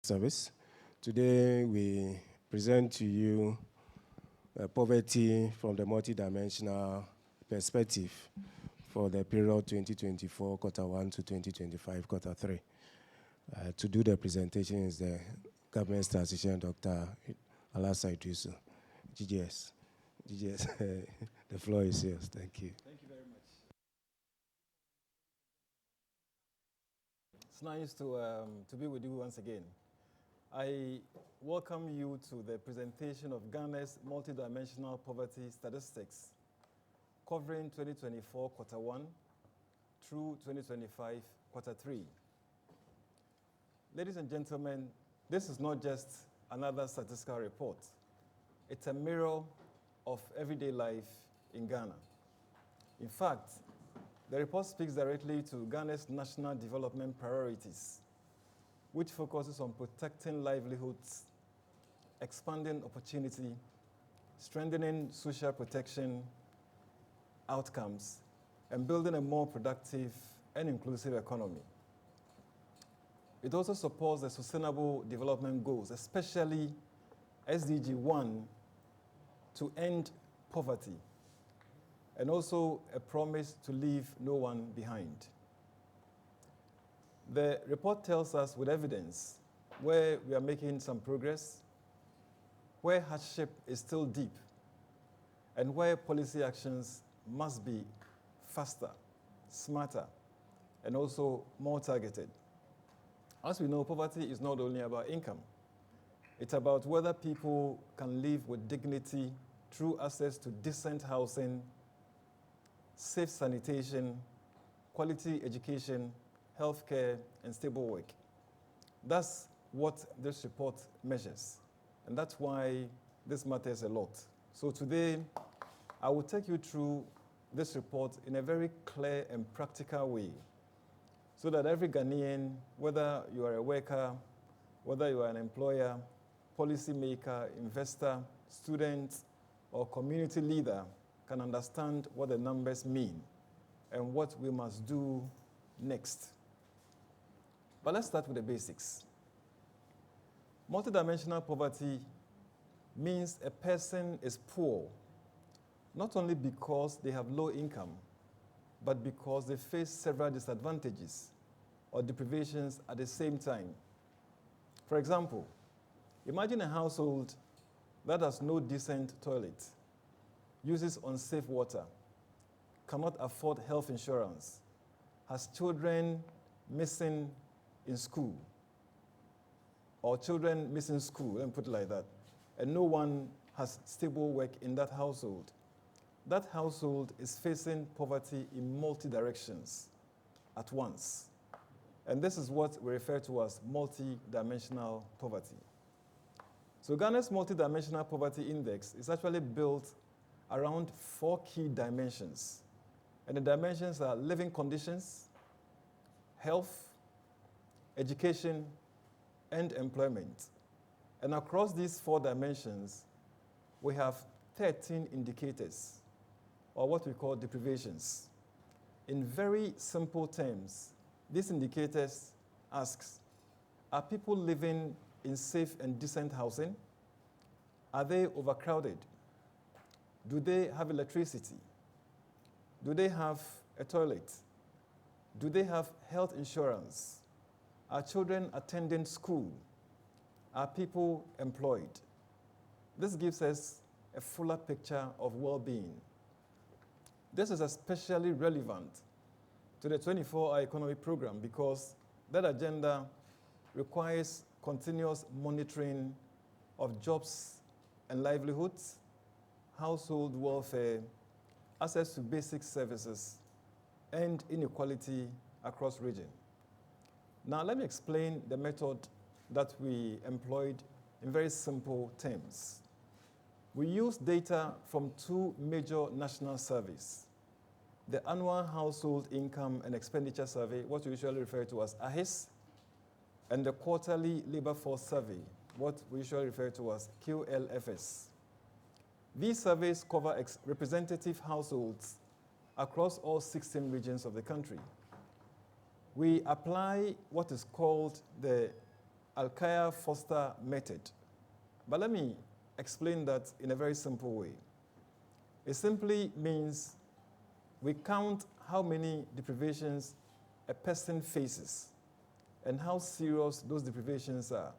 Service. Today we present to you poverty from the multidimensional perspective for the period 2024 quarter 1 to 2025 quarter 3. To do the presentation is the government statistician Dr. Alasa Idrisu, GSS. GSS, the floor is yours. Thank you. Thank you very much. It's nice to be with you once again. I welcome you to the presentation of Ghana's multidimensional poverty statistics covering 2024 quarter 1 through 2025 quarter 3. Ladies and gentlemen, this is not just another statistical report. It's a mirror of everyday life in Ghana. In fact, the report speaks directly to Ghana's national development priorities, which focuses on protecting livelihoods, expanding opportunity, strengthening social protection outcomes, and building a more productive and inclusive economy. It also supports the Sustainable Development Goals, especially SDG 1, to end poverty, and also a promise to leave no one behind. The report tells us with evidence where we are making some progress, where hardship is still deep, and where policy actions must be faster, smarter, and also more targeted. As we know, poverty is not only about income. It's about whether people can live with dignity through access to decent housing, safe sanitation, quality education, healthcare, and stable work. That's what this report measures, and that's why this matters a lot. So today, I will take you through this report in a very clear and practical way, so that every Ghanaian, whether you are a worker, whether you are an employer, policymaker, investor, student, or community leader, can understand what the numbers mean and what we must do next. But let's start with the basics. Multidimensional poverty means a person is poor, not only because they have low income, but because they face several disadvantages or deprivations at the same time. For example, imagine a household that has no decent toilet, uses unsafe water, cannot afford health insurance, has children missing in school, or children missing school, let me put it like that, and no one has stable work in that household. That household is facing poverty in multi-directions at once. And this is what we refer to as multi-dimensional poverty. So Ghana's multi-dimensional poverty index is actually built around 4 key dimensions. And the dimensions are living conditions, health, education, and employment. And across these 4 dimensions, we have 13 indicators, or what we call deprivations. In very simple terms, these indicators ask, are people living in safe and decent housing? Are they overcrowded? Do they have electricity? Do they have a toilet? Do they have health insurance? Are children attending school? Are people employed? This gives us a fuller picture of well-being. This is especially relevant to the 24-hour economy program because that agenda requires continuous monitoring of jobs and livelihoods, household welfare, access to basic services, and inequality across region. Now, let me explain the method that we employed in very simple terms. We use data from 2 major national surveys: the Annual Household Income and Expenditure Survey, what we usually refer to as AHIS, and the Quarterly Labor Force Survey, what we usually refer to as QLFS. These surveys cover representative households across all 16 regions of the country. We apply what is called the Alkaya-Foster method. But let me explain that in a very simple way. It simply means we count how many deprivations a person faces and how serious those deprivations are.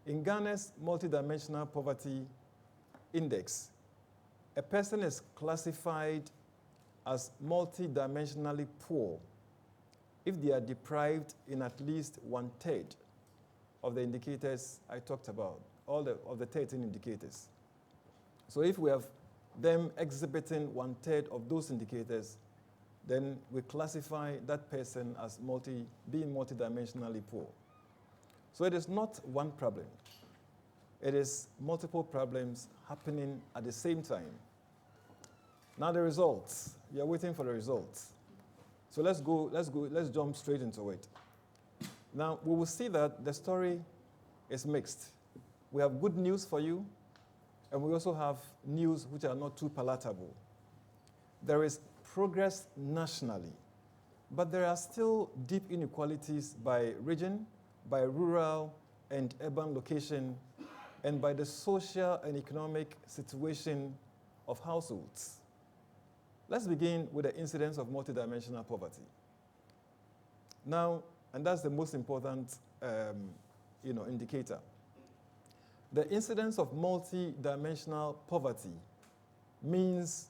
In Ghana's multidimensional poverty index, a person is classified as multidimensionally poor if they are deprived in at least 1/3 of the indicators I talked about, of the 13 indicators. So if we have them exhibiting 1/3 of those indicators, then we classify that person as being multidimensionally poor. So it is not one problem. It is multiple problems happening at the same time. Now the results. You're waiting for the results. So let's jump straight into it. Now we will see that the story is mixed. We have good news for you, and we also have news which are not too palatable. There is progress nationally, but there are still deep inequalities by region, by rural and urban location, and by the social and economic situation of households. Let's begin with the incidence of multidimensional poverty. Now, and that's the most important indicator. The incidence of multidimensional poverty means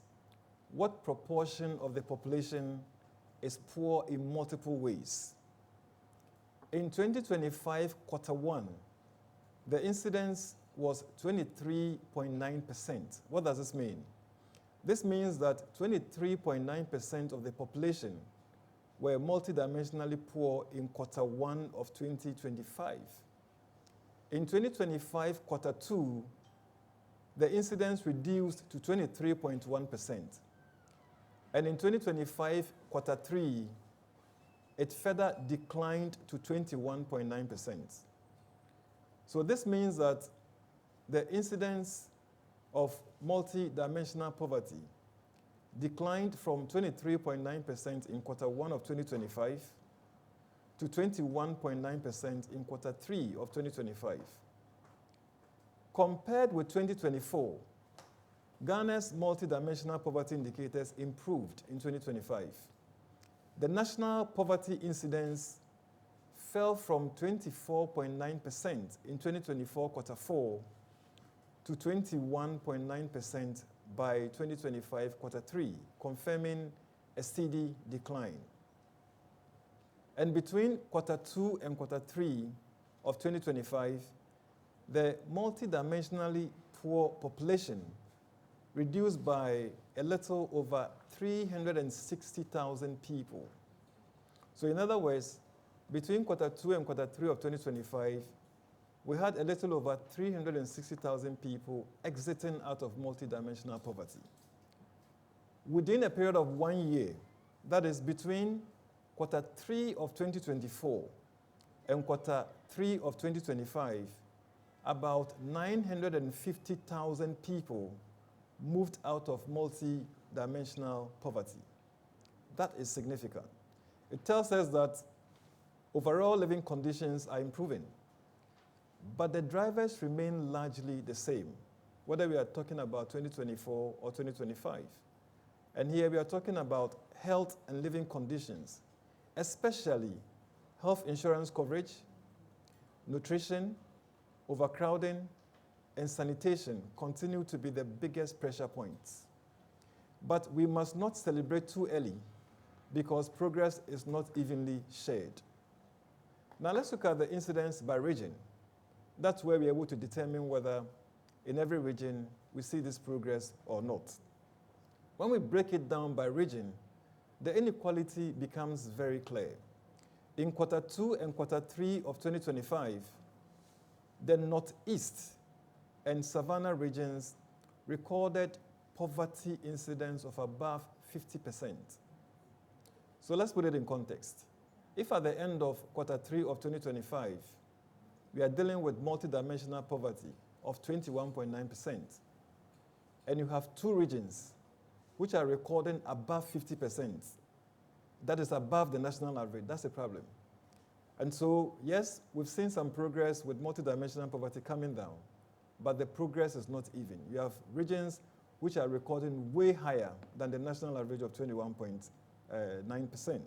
what proportion of the population is poor in multiple ways. In 2025, Q1, the incidence was 23.9%. What does this mean? This means that 23.9% of the population were multidimensionally poor in Q1 of 2025. In 2025, Q2, the incidence reduced to 23.1%. And in 2025, Q3, it further declined to 21.9%. So this means that the incidence of multidimensional poverty declined from 23.9% in Q1 of 2025 to 21.9% in Q3 of 2025. Compared with 2024, Ghana's multidimensional poverty indicators improved in 2025. The national poverty incidence fell from 24.9% in 2024 Q4 to 21.9% by 2025 Q3, confirming a steady decline. And between Q2 and Q3 of 2025, the multidimensionally poor population reduced by a little over 360,000 people. So in other words, between Q2 and Q3 of 2025, we had a little over 360,000 people exiting out of multidimensional poverty. Within a period of 1 year, that is between Q3 of 2024 and Q3 of 2025, about 950,000 people moved out of multidimensional poverty. That is significant. It tells us that overall living conditions are improving, but the drivers remain largely the same, whether we are talking about 2024 or 2025. And here we are talking about health and living conditions, especially health insurance coverage, nutrition, overcrowding, and sanitation continue to be the biggest pressure points. But we must not celebrate too early because progress is not evenly shared. Now let's look at the incidence by region. That's where we're able to determine whether in every region we see this progress or not. When we break it down by region, the inequality becomes very clear. In Q2 and Q3 of 2025, the Northeast and Savannah regions recorded poverty incidence of above 50%. So let's put it in context. If at the end of Q3 of 2025, we are dealing with multidimensional poverty of 21.9%, and you have two regions which are recording above 50%, that is above the national average, that's a problem. And so, yes, we've seen some progress with multidimensional poverty coming down, but the progress is not even. You have regions which are recording way higher than the national average of 21.9%.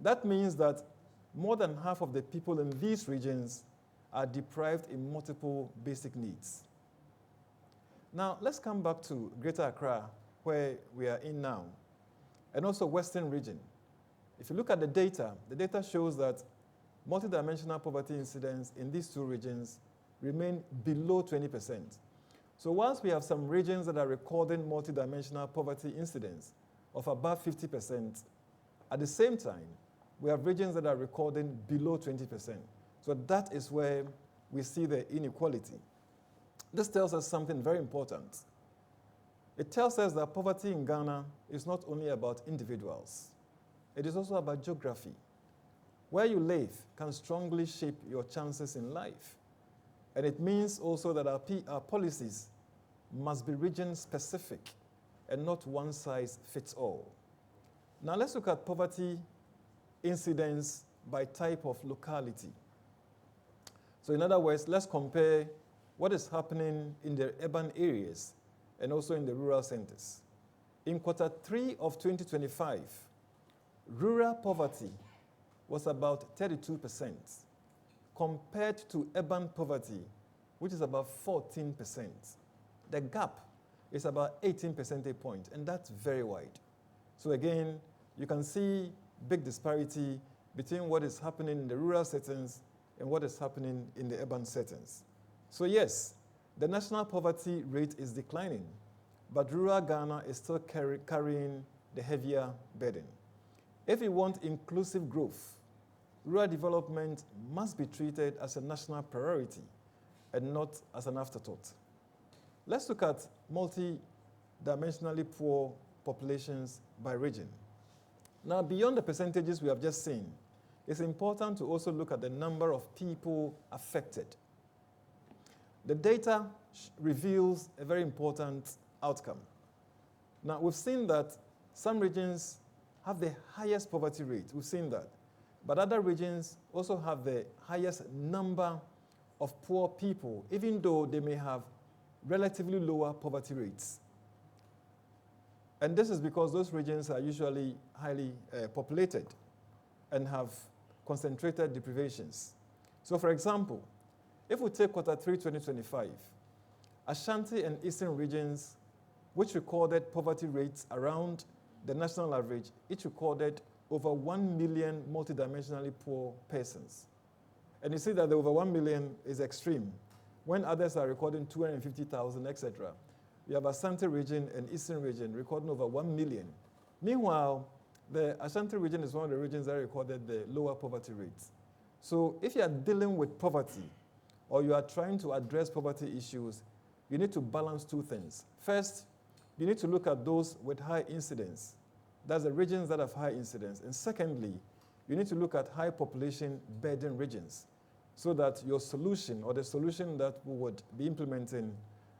That means that more than half of the people in these regions are deprived in multiple basic needs. Now, let's come back to Greater Accra, where we are in now, and also Western region. If you look at the data shows that multidimensional poverty incidence in these two regions remain below 20%. So whilst we have some regions that are recording multidimensional poverty incidence of above 50%, at the same time, we have regions that are recording below 20%. So that is where we see the inequality. This tells us something very important. It tells us that poverty in Ghana is not only about individuals, it is also about geography. Where you live can strongly shape your chances in life. And it means also that our policies must be region-specific and not one-size-fits-all. Now let's look at poverty incidence by type of locality. So in other words, let's compare what is happening in the urban areas and also in the rural centers. In Q3 of 2025, rural poverty was about 32% compared to urban poverty, which is about 14%. The gap is about 18 percentage points, and that's very wide. So again, you can see big disparity between what is happening in the rural settings and what is happening in the urban settings. So yes, the national poverty rate is declining, but rural Ghana is still carrying the heavier burden. If we want inclusive growth, rural development must be treated as a national priority and not as an afterthought. Let's look at multi-dimensionally poor populations by region. Now, beyond the percentages we have just seen, it's important to also look at the number of people affected. The data reveals a very important outcome. Now, we've seen that some regions have the highest poverty rate. We've seen that. But other regions also have the highest number of poor people, even though they may have relatively lower poverty rates. And this is because those regions are usually highly populated and have concentrated deprivations. So for example, if we take Q3 2025, Ashanti and Eastern regions, which recorded poverty rates around the national average, each recorded over 1 million multidimensionally poor persons. And you see that the over 1 million is extreme. When others are recording 250,000, etc., we have Ashanti region and Eastern region recording over 1 million. Meanwhile, the Ashanti region is one of the regions that recorded the lower poverty rates. So if you are dealing with poverty or you are trying to address poverty issues, you need to balance two things. First, you need to look at those with high incidence. That's the regions that have high incidence. And secondly, you need to look at high population burden regions so that your solution or the solution that we would be implementing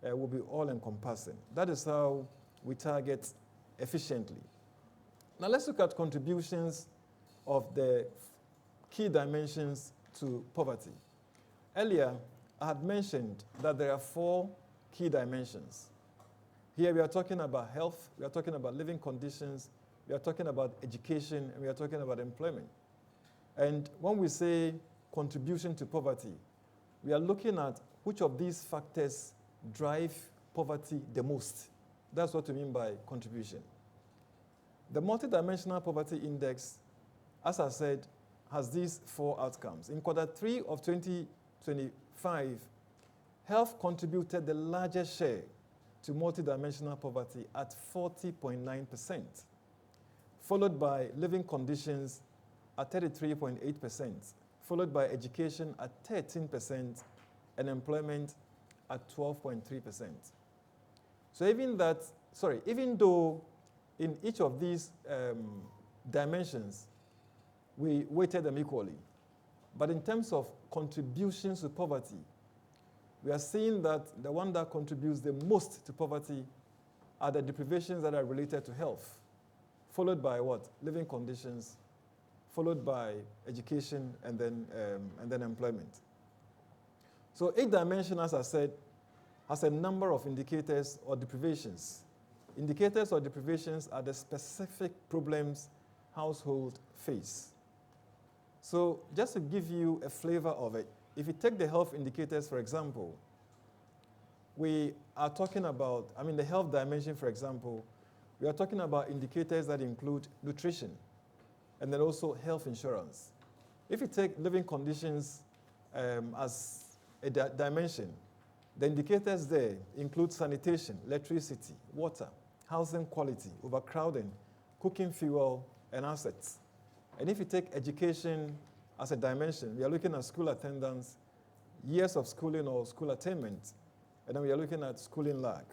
will be all-encompassing. That is how we target efficiently. Now let's look at contributions of the key dimensions to poverty. Earlier, I had mentioned that there are 4 key dimensions. Here we are talking about health, we are talking about living conditions, we are talking about education, and we are talking about employment. And when we say contribution to poverty, we are looking at which of these factors drive poverty the most. That's what we mean by contribution. The multidimensional poverty index, as I said, has these 4 outcomes. In Q3 of 2025, health contributed the largest share to multidimensional poverty at 40.9%, followed by living conditions at 33.8%, followed by education at 13%, and employment at 12.3%. So even though in each of these dimensions, we weighted them equally, but in terms of contributions to poverty, we are seeing that the one that contributes the most to poverty are the deprivations that are related to health, followed by what? Living conditions, followed by education, and then employment. So each dimension, as I said, has a number of indicators or deprivations. Indicators or deprivations are the specific problems households face. So just to give you a flavor of it, if you take the health indicators, for example, we are talking about, the health dimension, for example, we are talking about indicators that include nutrition and then also health insurance. If you take living conditions as a dimension, the indicators there include sanitation, electricity, water, housing quality, overcrowding, cooking fuel, and assets. And if you take education as a dimension, we are looking at school attendance, years of schooling or school attainment, and then we are looking at schooling lag.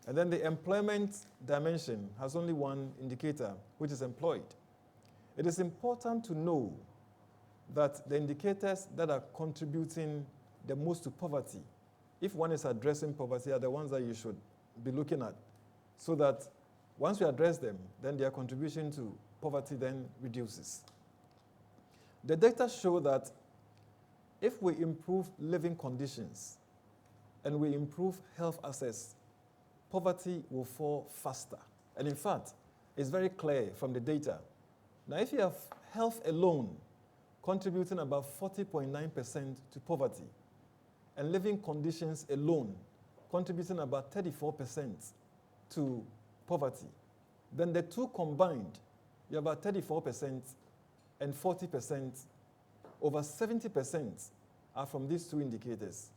And then the employment dimension has only one indicator, which is employed. It is important to know that the indicators that are contributing the most to poverty, if one is addressing poverty, are the ones that you should be looking at, so that once you address them, then their contribution to poverty then reduces. The data show that if we improve living conditions and we improve health access, poverty will fall faster. And in fact, it's very clear from the data. Now, if you have health alone contributing about 40.9% to poverty, and living conditions alone contributing about 34% to poverty, then the two combined, you have about 34% and 40%, over 70% are from these two indicators.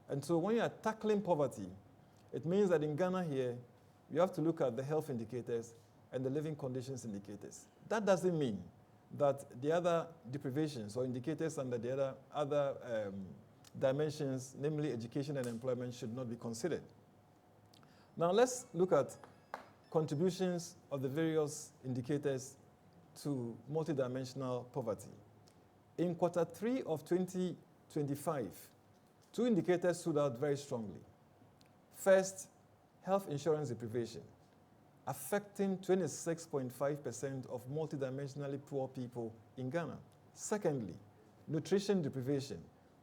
And so when you are tackling poverty, it means that in Ghana here, you have to look at the health indicators and the living conditions indicators. That doesn't mean that the other deprivations or indicators under the other dimensions, namely education and employment, should not be considered. Now let's look at contributions of the various indicators to multidimensional poverty. In quarter 3 of 2025, two indicators stood out very strongly. First, health insurance deprivation, affecting 26.5% of multidimensionally poor people in Ghana. Secondly, nutrition deprivation,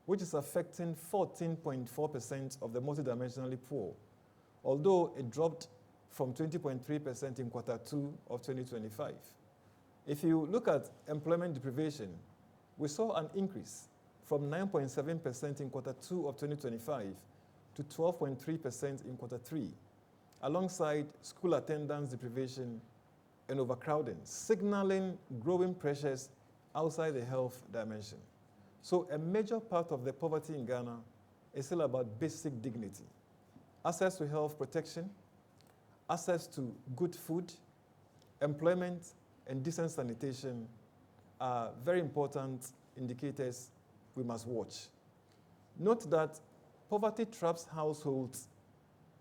which is affecting 14.4% of the multidimensionally poor, although it dropped from 20.3% in quarter 2 of 2025. If you look at employment deprivation, we saw an increase from 9.7% in quarter 2 of 2025 to 12.3% in quarter 3, alongside school attendance deprivation and overcrowding, signaling growing pressures outside the health dimension. So a major part of the poverty in Ghana is still about basic dignity. Access to health protection, access to good food, employment, and decent sanitation are very important indicators we must watch. Note that poverty traps households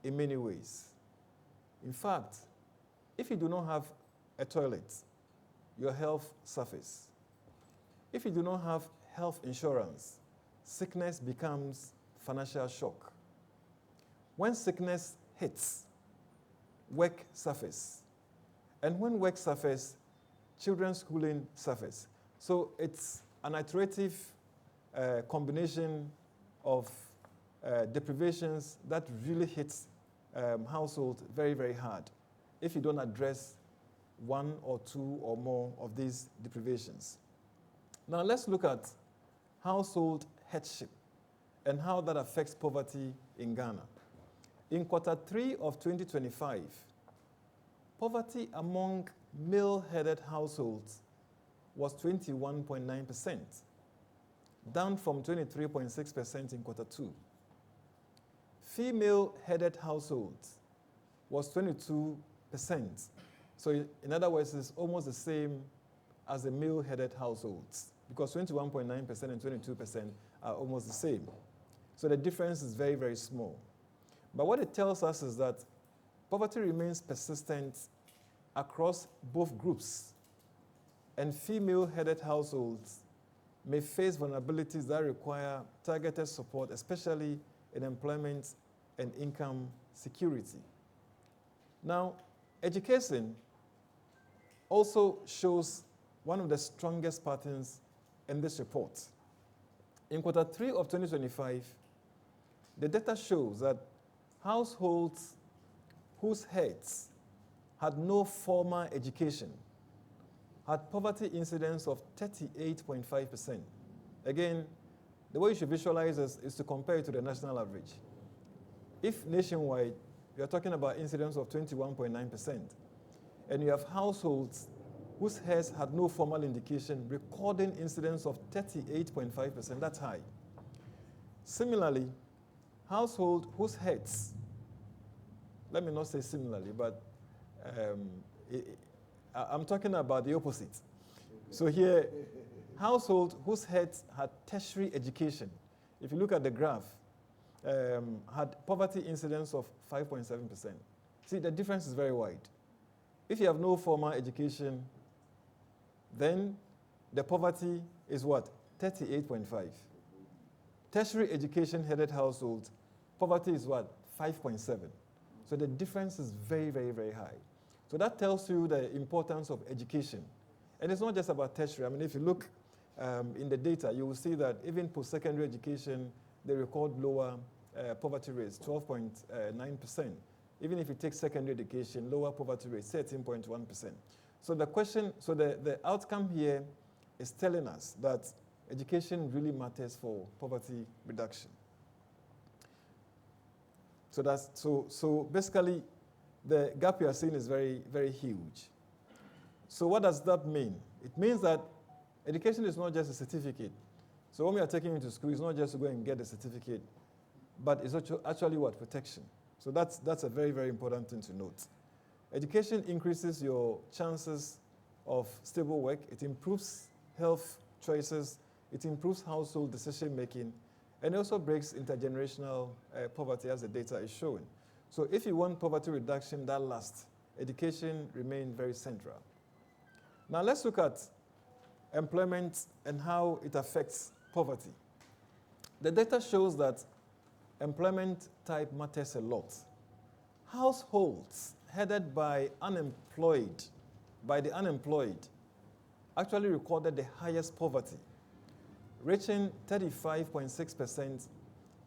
in many ways. In fact, if you do not have a toilet, your health suffers. If you do not have health insurance, sickness becomes financial shock. When sickness hits, work suffers. And when work suffers, children's schooling suffers. So it's an iterative combination of deprivations that really hits households very, very hard if you don't address one or two or more of these deprivations. Now let's look at household headship and how that affects poverty in Ghana. In quarter 3 of 2025, poverty among male-headed households was 21.9%, down from 23.6% in quarter 2. Female-headed households was 22%. So in other words, it's almost the same as the male-headed households, because 21.9% and 22% are almost the same. So the difference is very, very small. But what it tells us is that poverty remains persistent across both groups, and female-headed households may face vulnerabilities that require targeted support, especially in employment and income security. Now, education also shows one of the strongest patterns in this report. In quarter 3 of 2025, the data shows that households whose heads had no formal education had poverty incidence of 38.5%. Again, the way you should visualize this is to compare it to the national average. If nationwide, you're talking about incidence of 21.9%, and you have households whose heads had no formal indication recording incidence of 38.5%, that's high. Similarly, household whose heads, let me not say similarly, but I'm talking about the opposite. So here, household whose heads had tertiary education, if you look at the graph, had poverty incidence of 5.7%. See, the difference is very wide. If you have no formal education, then the poverty is what? 38.5. Tertiary education headed households, poverty is what? 5.7. So the difference is very, very, very high. So that tells you the importance of education. And it's not just about tertiary. I mean, if you look in the data, you will see that even post-secondary education, they record lower poverty rates, 12.9%. Even if you take secondary education, lower poverty rate, 13.1%. So the question, so the outcome here is telling us that education really matters for poverty reduction. So basically, the gap you are seeing is very, very huge. So what does that mean? It means that education is not just a certificate. So when we are taking you to school, it's not just to go and get a certificate, but it's actually what? Protection. So that's a very, very important thing to note. Education increases your chances of stable work. It improves health choices. It improves household decision making. And it also breaks intergenerational poverty, as the data is showing. So if you want poverty reduction that lasts, education remains very central. Now let's look at employment and how it affects poverty. The data shows that employment type matters a lot. Households headed by the unemployed, actually recorded the highest poverty, reaching 35.6%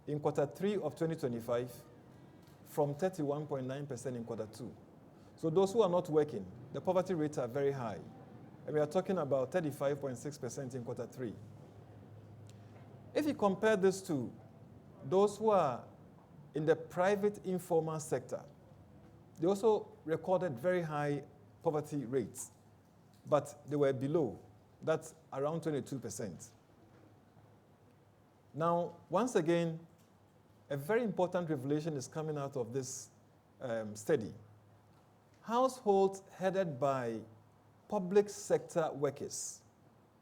in quarter 3 of 2025 from 31.9% in quarter 2. So those who are not working, the poverty rates are very high. And we are talking about 35.6% in quarter 3. If you compare this to those who are in the private informal sector, they also recorded very high poverty rates, but they were below. That's around 22%. Now, once again, a very important revelation is coming out of this study. Households headed by public sector workers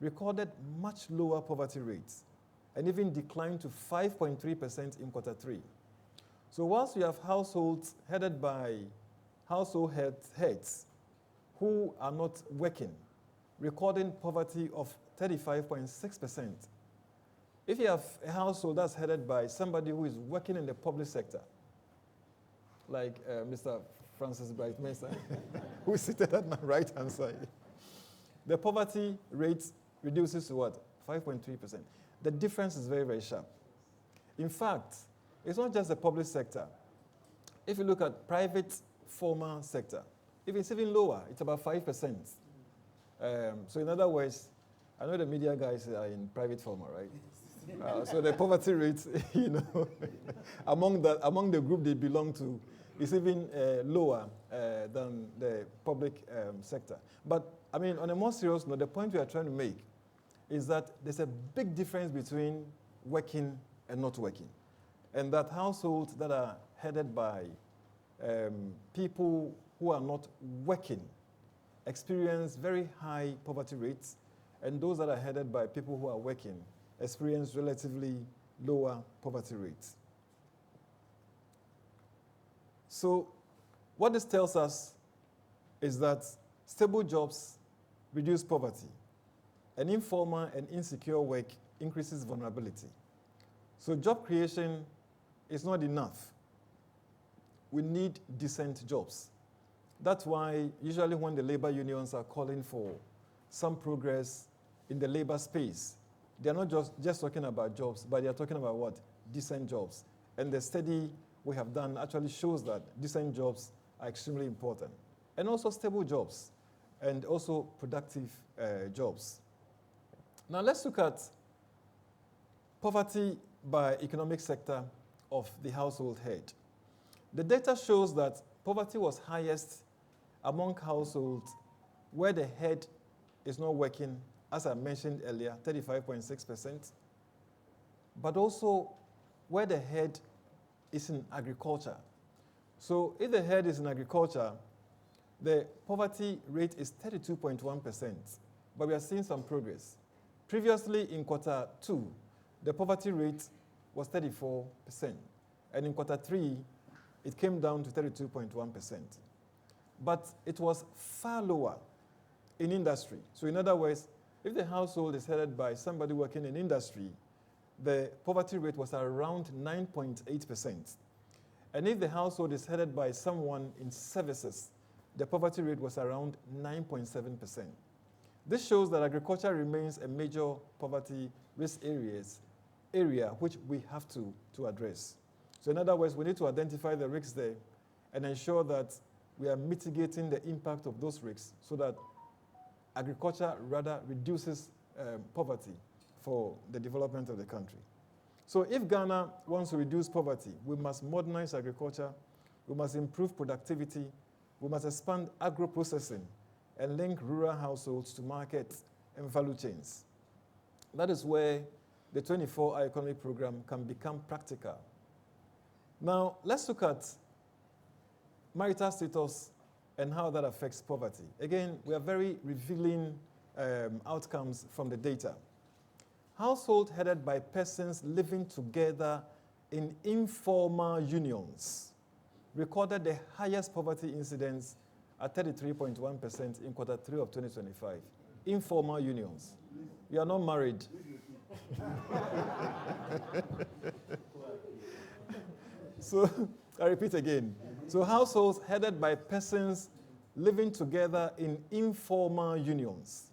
recorded much lower poverty rates and even declined to 5.3% in quarter 3. So whilst you have households headed by household heads who are not working, recording poverty of 35.6%. If you have a household that's headed by somebody who is working in the public sector, like Mr. Francis Brightmaster, who is seated at my right-hand side, the poverty rate reduces to what? 5.3%. The difference is very, very sharp. In fact, it's not just the public sector. If you look at private formal sector, if it's even lower, it's about 5%. So in other words, I know the media guys are in private formal, right? So the poverty rate, among the group they belong to, is even lower than the public sector. But I mean, on a more serious note, the point we are trying to make is that there's a big difference between working and not working, and that households that are headed by people who are not working experience very high poverty rates, and those that are headed by people who are working experience relatively lower poverty rates. So what this tells us is that stable jobs reduce poverty, and informal and insecure work increases vulnerability. So job creation is not enough. We need decent jobs. That's why usually when the labor unions are calling for some progress in the labor space. They are not just talking about jobs, but they are talking about what? Decent jobs. And the study we have done actually shows that decent jobs are extremely important. And also stable jobs, and also productive jobs. Now let's look at poverty by economic sector of the household head. The data shows that poverty was highest among households where the head is not working, as I mentioned earlier, 35.6%, but also where the head is in agriculture. So if the head is in agriculture, the poverty rate is 32.1%, but we are seeing some progress. Previously, in quarter 2, the poverty rate was 34%, and in quarter 3, it came down to 32.1%. But it was far lower in industry. So in other words, if the household is headed by somebody working in industry, the poverty rate was around 9.8%. And if the household is headed by someone in services, the poverty rate was around 9.7%. This shows that agriculture remains a major poverty risk area which we have to address. So in other words, we need to identify the risks there and ensure that we are mitigating the impact of those risks so that agriculture rather reduces poverty for the development of the country. So if Ghana wants to reduce poverty, we must modernize agriculture, we must improve productivity, we must expand agro-processing and link rural households to markets and value chains. That is where the 24-hour economic program can become practical. Now, let's look at marital status and how that affects poverty. Again, we are very revealing outcomes from the data. Households headed by persons living together in informal unions recorded the highest poverty incidence at 33.1% in quarter 3 of 2025. Informal unions. You are not married. So, I repeat again. So households headed by persons living together in informal unions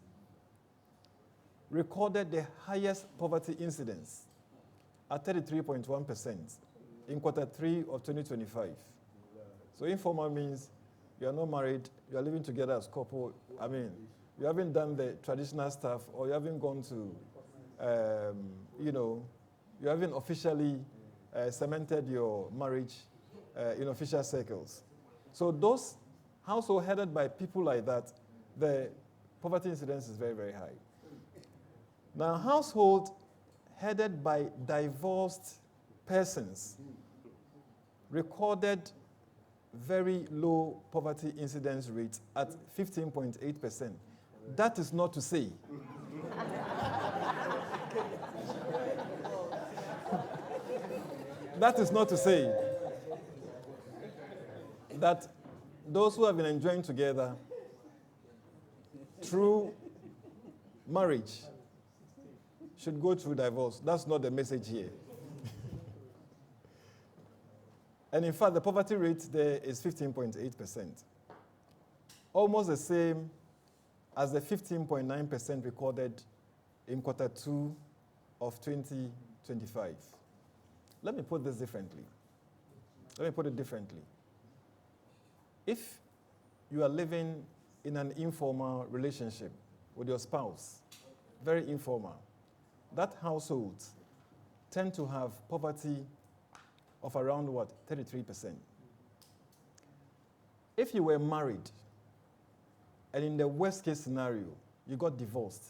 recorded the highest poverty incidence at 33.1% in quarter 3 of 2025. So informal means you are not married, you are living together as couple. I mean, you haven't done the traditional stuff, or you haven't gone to, you haven't officially cemented your marriage in official circles. So those households headed by people like that, the poverty incidence is very, very high. Now, households headed by divorced persons recorded very low poverty incidence rates at 15.8%. That is not to say that is not to say that those who have been enjoying together through marriage should go through divorce. That's not the message here. And in fact, the poverty rate there is 15.8%. Almost the same as the 15.9% recorded in quarter 2 of 2025. Let me put this differently. If you are living in an informal relationship with your spouse, very informal, that household tend to have poverty of around what? 33%. If you were married, and in the worst case scenario, you got divorced,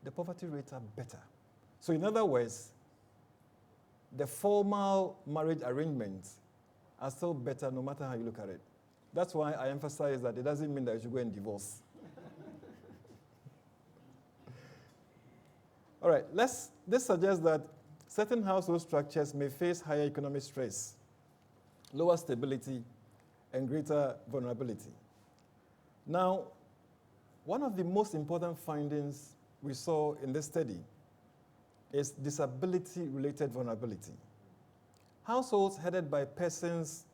the poverty rates are better. So in other words, the formal marriage arrangements are still better no matter how you look at it. That's why I emphasize that it doesn't mean that you should go and divorce. All right, this suggests that certain household structures may face higher economic stress, lower stability, and greater vulnerability. Now, one of the most important findings we saw in this study is disability-related vulnerability. Households headed by persons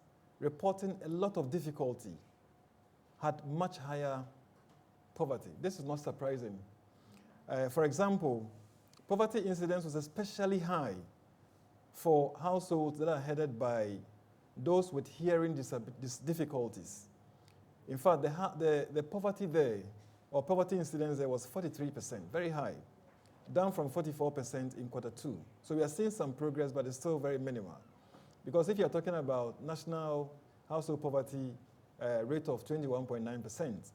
reporting a lot of difficulty had much higher poverty. This is not surprising. For example, poverty incidence was especially high for households that are headed by those with hearing difficulties. In fact, the poverty there, or poverty incidence there, was 43%, very high, down from 44% in Q2. So we are seeing some progress, but it's still very minimal. Because if you're talking about national household poverty rate of 21.9%,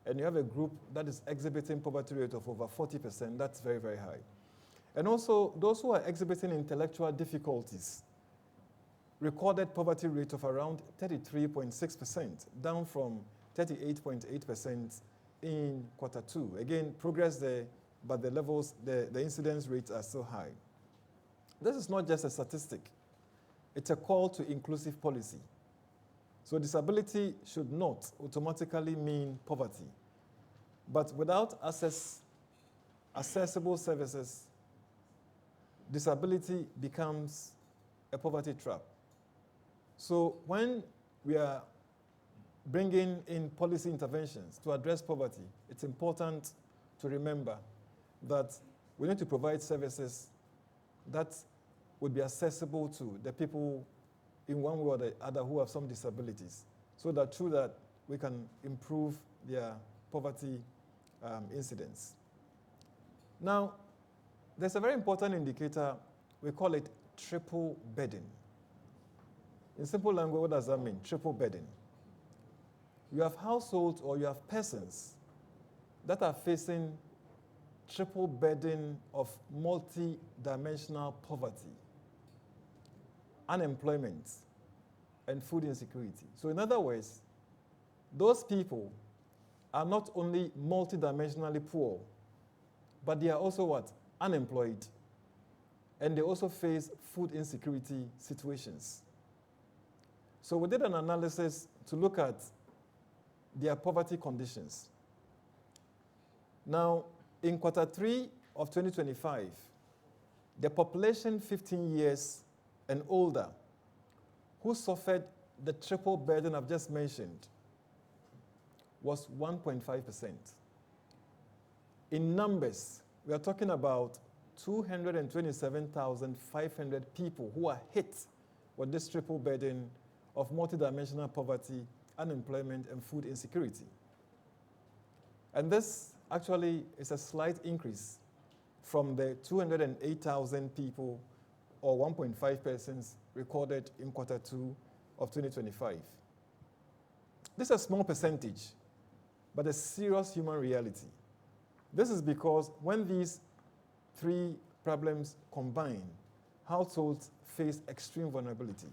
and you have a group that is exhibiting poverty rate of over 40%, that's very, very high. And also, those who are exhibiting intellectual difficulties recorded poverty rate of around 33.6%, down from 38.8% in Q2. Again, progress there, but the levels, the incidence rates are still high. This is not just a statistic. It's a call to inclusive policy. So disability should not automatically mean poverty. But without accessible services, disability becomes a poverty trap. So when we are bringing in policy interventions to address poverty, it's important to remember that we need to provide services that would be accessible to the people in one way or the other who have some disabilities, so that through that we can improve their poverty incidence. Now, there's a very important indicator, we call it triple burden. In simple language, what does that mean, triple burden? You have households or you have persons that are facing triple burden of multidimensional poverty, unemployment, and food insecurity. So in other words, those people are not only multidimensionally poor, but they are also what? Unemployed. And they also face food insecurity situations. So we did an analysis to look at their poverty conditions. Now, in Q3 of 2025, the population 15 years and older who suffered the triple burden I've just mentioned was 1.5%. In numbers, we are talking about 227,500 people who are hit with this triple burden of multidimensional poverty, unemployment, and food insecurity. And this actually is a slight increase from the 208,000 people or 1.5 persons recorded in Q2 of 2025. This is a small percentage, but a serious human reality. This is because when these three problems combine, households face extreme vulnerability.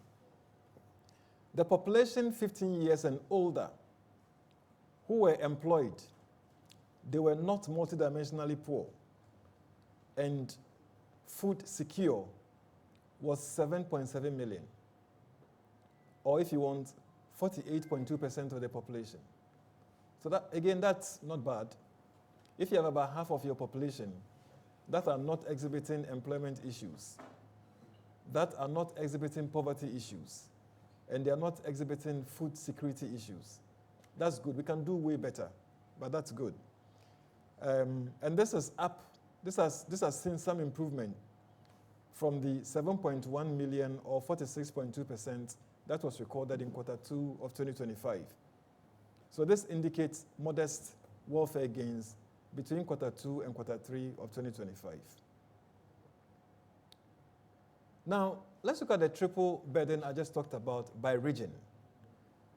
The population 15 years and older who were employed, they were not multidimensionally poor, and food secure was 7.7 million, or if you want, 48.2% of the population. So that, again, that's not bad. If you have about half of your population that are not exhibiting employment issues, that are not exhibiting poverty issues, and they are not exhibiting food security issues, that's good. We can do way better, but that's good. And this is up. This has seen some improvement from the 7.1 million or 46.2% that was recorded in Q2 of 2025. So this indicates modest welfare gains between Q2 and Q3 of 2025. Now, let's look at the triple burden I just talked about by region.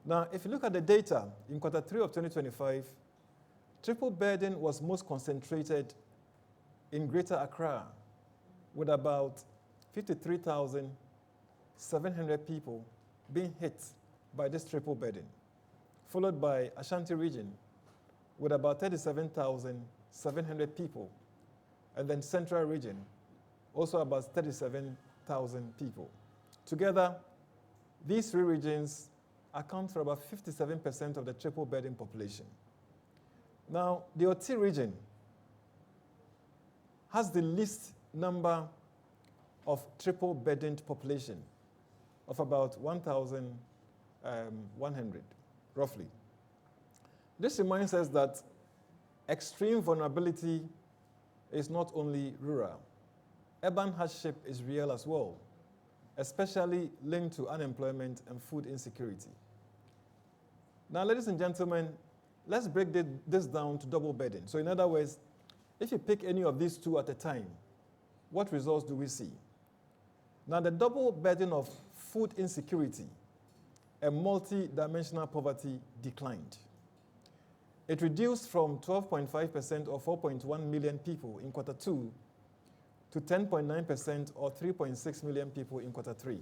Now, if you look at the data in Q3 of 2025, triple burden was most concentrated in Greater Accra, with about 53,700 people being hit by this triple burden, followed by Ashanti region with about 37,700 people, and then Central region, also about 37,000 people. Together, these three regions account for about 57% of the triple burden population. Now, the Oti region has the least number of triple burdened population of about 1,100, roughly. This reminds us that Extreme vulnerability is not only rural. Urban hardship is real as well, especially linked to unemployment and food insecurity. Now, ladies and gentlemen, let's break this down to double burden. So in other words, if you pick any of these two at a time, what results do we see? Now, the double burden of food insecurity and multi-dimensional poverty declined. It reduced from 12.5% or 4.1 million people in quarter 2 to 10.9% or 3.6 million people in quarter 3.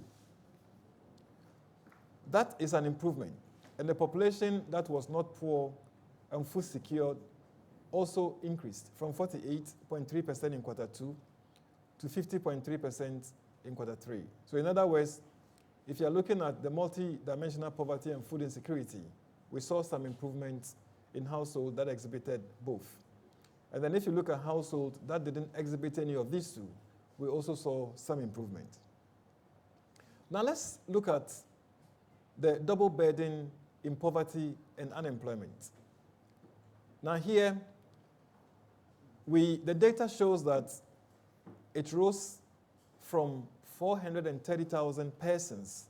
That is an improvement. And the population that was not poor and food secured also increased from 48.3% in quarter 2 to 50.3% in quarter 3. So in other words, if you're looking at the multi-dimensional poverty and food insecurity, we saw some improvements in households that exhibited both. And then if you look at households that didn't exhibit any of these two, we also saw some improvement. Now let's look at the double burden in poverty and unemployment. Now here, the data shows that it rose from 430,000 persons,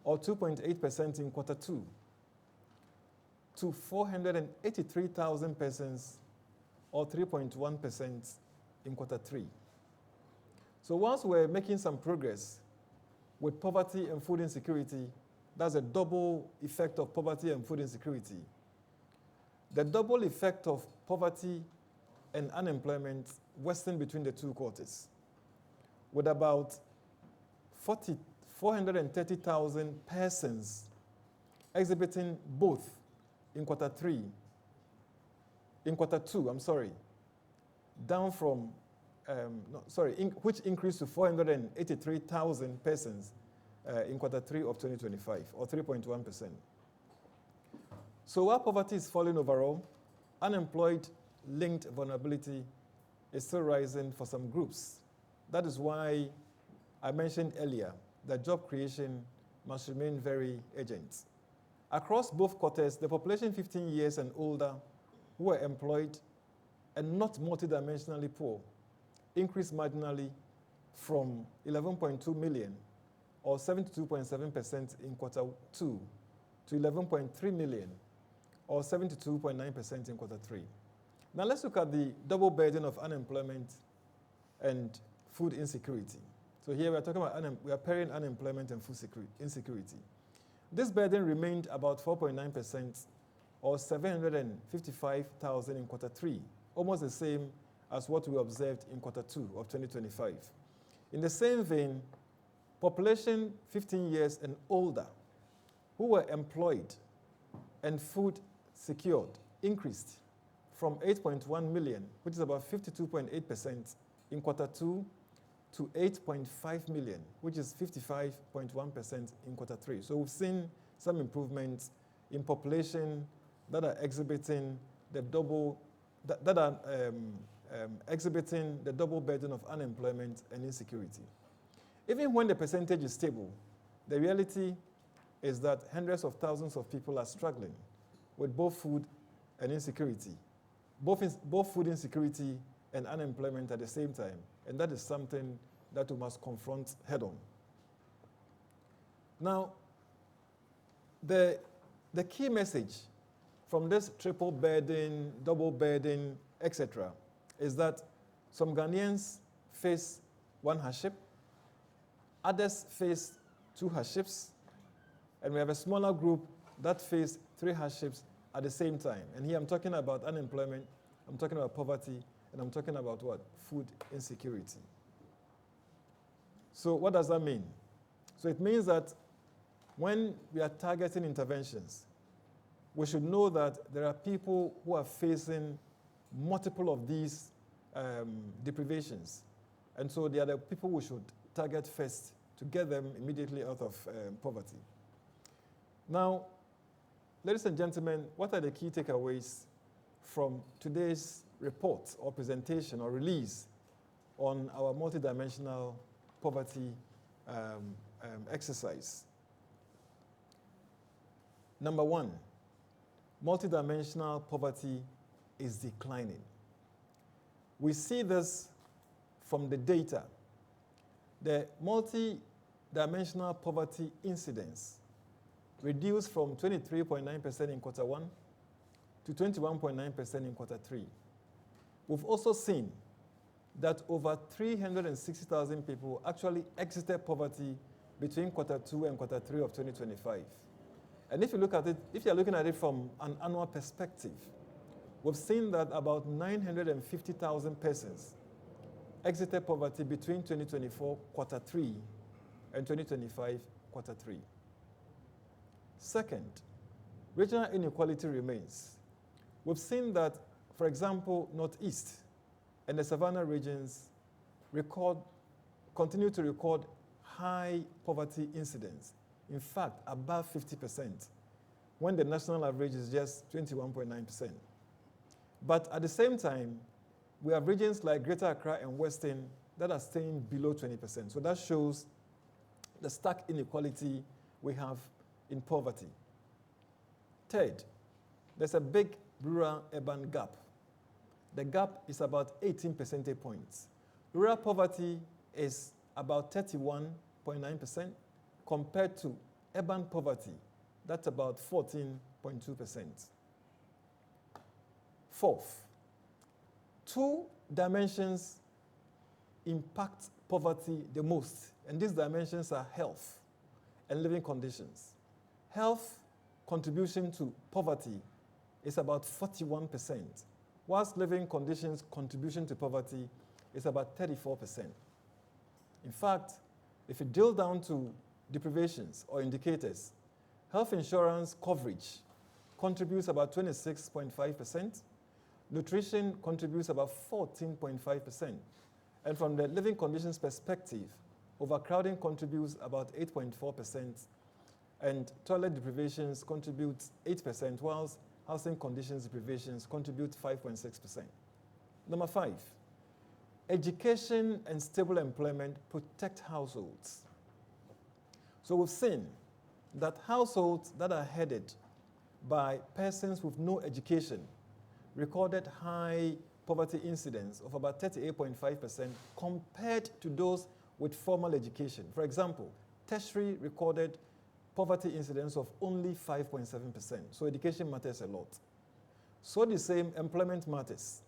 or 2.8% in quarter 2, to 483,000 persons, or 3.1% in quarter 3. So whilst we're making some progress with poverty and food insecurity, that's a double effect of poverty and food insecurity. The double effect of poverty and unemployment worsened between the two quarters, with about 430,000 persons exhibiting both in quarter 2, down from, which increased to 483,000 persons in quarter 3 of 2025, or 3.1%. So while poverty is falling overall, unemployed-linked vulnerability is still rising for some groups. That is why I mentioned earlier that job creation must remain very urgent. Across both quarters, the population 15 years and older who were employed and not multidimensionally poor increased marginally from 11.2 million, or 72.7% in quarter 2, to 11.3 million, or 72.9% in quarter 3. Now let's look at the double burden of unemployment and food insecurity. So here we are talking about, we are pairing unemployment and food insecurity. This burden remained about 4.9%, or 755,000 in quarter 3, almost the same as what we observed in quarter 2 of 2025. In the same vein, population 15 years and older who were employed and food secured increased from 8.1 million, which is about 52.8% in quarter 2, to 8.5 million, which is 55.1% in quarter 3. So we've seen some improvements in population that are exhibiting the double burden of unemployment and insecurity. Even when the percentage is stable, the reality is that hundreds of thousands of people are struggling with both food and insecurity, both food insecurity and unemployment at the same time. And that is something that we must confront head on. Now, the key message from this triple burden, double burden, etc., is that some Ghanaians face one hardship, others face two hardships, and we have a smaller group that face three hardships at the same time. And here I'm talking about unemployment, I'm talking about poverty, and I'm talking about what? Food insecurity. So what does that mean? So it means that when we are targeting interventions, we should know that there are people who are facing multiple of these deprivations. And so they are the people we should target first to get them immediately out of poverty. Now, ladies and gentlemen, what are the key takeaways from today's report or presentation or release on our multidimensional poverty exercise? Number one, multidimensional poverty is declining. We see this from the data. The multi-dimensional poverty incidence reduced from 23.9% in quarter 1 to 21.9% in quarter 3. We've also seen that over 360,000 people actually exited poverty between quarter 2 and quarter 3 of 2025. And if you look at it, if you're looking at it from an annual perspective, we've seen that about 950,000 persons exited poverty between 2024 quarter 3 and 2025 quarter 3. Second, regional inequality remains. We've seen that, for example, Northeast and the Savannah regions continue to record high poverty incidence. In fact, above 50%, when the national average is just 21.9%. But at the same time, we have regions like Greater Accra and Western that are staying below 20%. So that shows the stark inequality we have in poverty. Third, there's a big rural-urban gap. The gap is about 18 percentage points. Rural poverty is about 31.9% compared to urban poverty, that's about 14.2%. Fourth, two dimensions impact poverty the most, and these dimensions are health and living conditions. Health contribution to poverty is about 41%, whilst living conditions contribution to poverty is about 34%. In fact, if you drill down to deprivations or indicators, health insurance coverage contributes about 26.5%, nutrition contributes about 14.5%, and from the living conditions perspective, overcrowding contributes about 8.4%, and toilet deprivations contribute 8%, whilst housing conditions deprivations contribute 5.6%. Number 5, education and stable employment protect households. So we've seen that households that are headed by persons with no education recorded high poverty incidence of about 38.5% compared to those with formal education. For example, tertiary recorded poverty incidence of only 5.7%. So education matters a lot. So the same employment matters.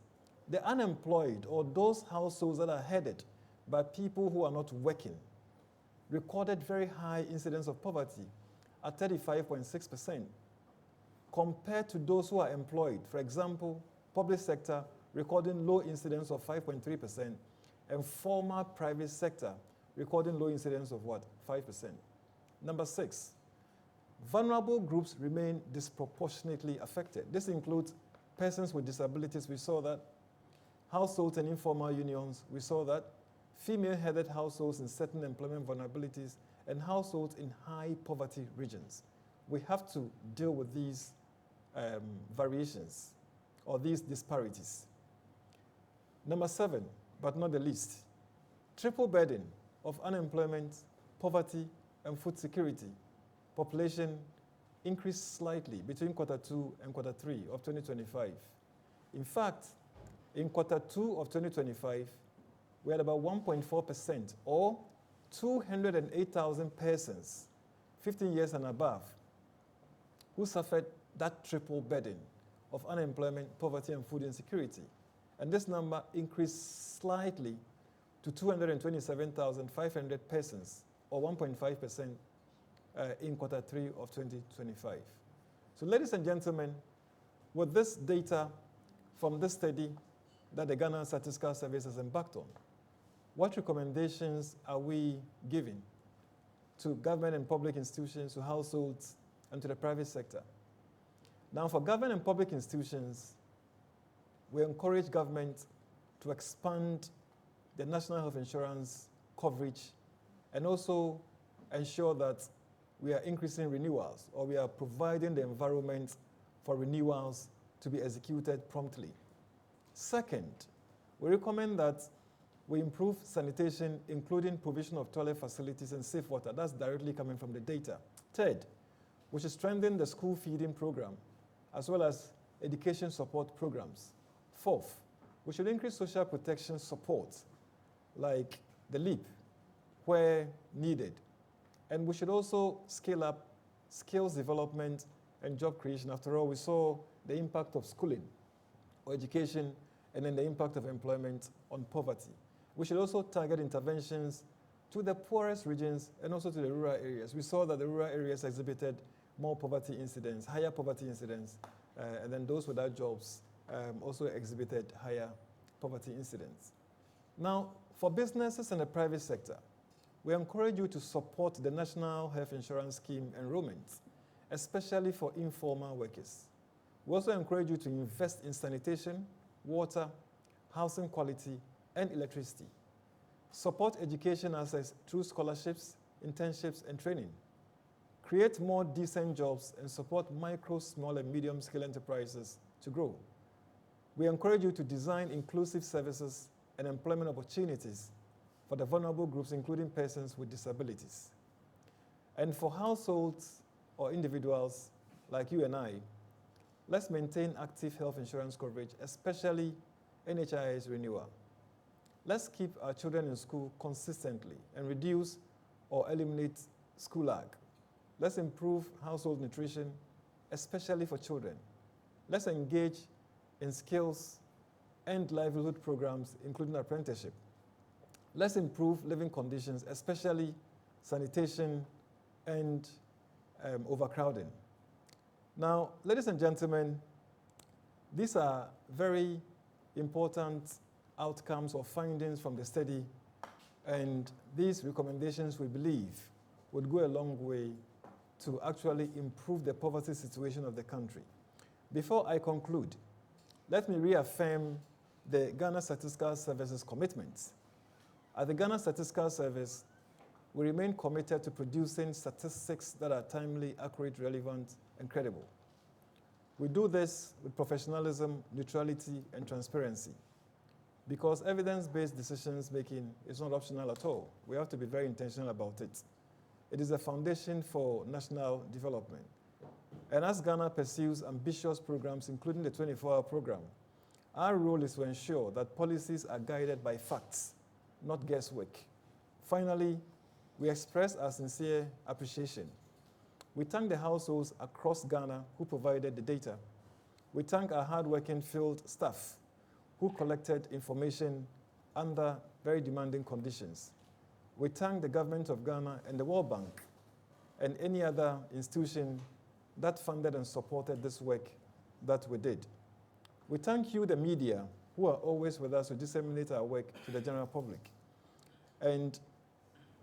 The unemployed, or those households that are headed by people who are not working, recorded very high incidence of poverty at 35.6% compared to those who are employed. For example, public sector recording low incidence of 5.3% and formal private sector recording low incidence of what? 5%. Number 6, vulnerable groups remain disproportionately affected. This includes persons with disabilities, we saw that, households and informal unions, we saw that, female-headed households in certain employment vulnerabilities, and households in high poverty regions. We have to deal with these variations or these disparities. Number 7, but not the least, triple burden of unemployment, poverty, and food security. Population increased slightly between quarter 2 and quarter 3 of 2025. In fact, in quarter 2 of 2025, we had about 1.4%, or 208,000 persons, 15 years and above, who suffered that triple burden of unemployment, poverty, and food insecurity. And this number increased slightly to 227,500 persons, or 1.5% in quarter 3 of 2025. So ladies and gentlemen, with this data from this study that the Ghana Statistical Service has embarked on, what recommendations are we giving to government and public institutions, to households, and to the private sector? Now, for government and public institutions, we encourage government to expand the national health insurance coverage and also ensure that we are increasing renewals, or we are providing the environment for renewals to be executed promptly. Second, we recommend that we improve sanitation, including provision of toilet facilities and safe water. That's directly coming from the data. Third, we should strengthen the school feeding program, as well as education support programs Fourth, we should increase social protection support, like the LEAP, where needed. And we should also scale up skills development and job creation. After all, we saw the impact of schooling or education and then the impact of employment on poverty. We should also target interventions to the poorest regions and also to the rural areas. We saw that the rural areas exhibited more poverty incidents, higher poverty incidents, and then those without jobs also exhibited higher poverty incidents. Now, for businesses and the private sector, we encourage you to support the National Health Insurance Scheme enrollment, especially for informal workers. We also encourage you to invest in sanitation, water, housing quality, and electricity. Support education access through scholarships, internships, and training. Create more decent jobs and support micro, small, and medium-scale enterprises to grow. We encourage you to design inclusive services and employment opportunities for the vulnerable groups, including persons with disabilities. And for households or individuals like you and I, let's maintain active health insurance coverage, especially NHIS renewal. Let's keep our children in school consistently and reduce or eliminate school lag. Let's improve household nutrition, especially for children. Let's engage in skills and livelihood programs, including apprenticeship. Let's improve living conditions, especially sanitation and overcrowding. Now, ladies and gentlemen, these are very important outcomes or findings from the study, and these recommendations, we believe, would go a long way to actually improve the poverty situation of the country. Before I conclude, let me reaffirm the Ghana Statistical Service's commitments. At the Ghana Statistical Service, we remain committed to producing statistics that are timely, accurate, relevant, and credible. We do this with professionalism, neutrality, and transparency, because evidence-based decisions making is not optional at all. We have to be very intentional about it. It is a foundation for national development. And as Ghana pursues ambitious programs, including the 24-hour program, our role is to ensure that policies are guided by facts, not guesswork. Finally, we express our sincere appreciation. We thank the households across Ghana who provided the data. We thank our hardworking field staff who collected information under very demanding conditions. We thank the government of Ghana and the World Bank and any other institution that funded and supported this work that we did. We thank you, the media, who are always with us to disseminate our work to the general public. And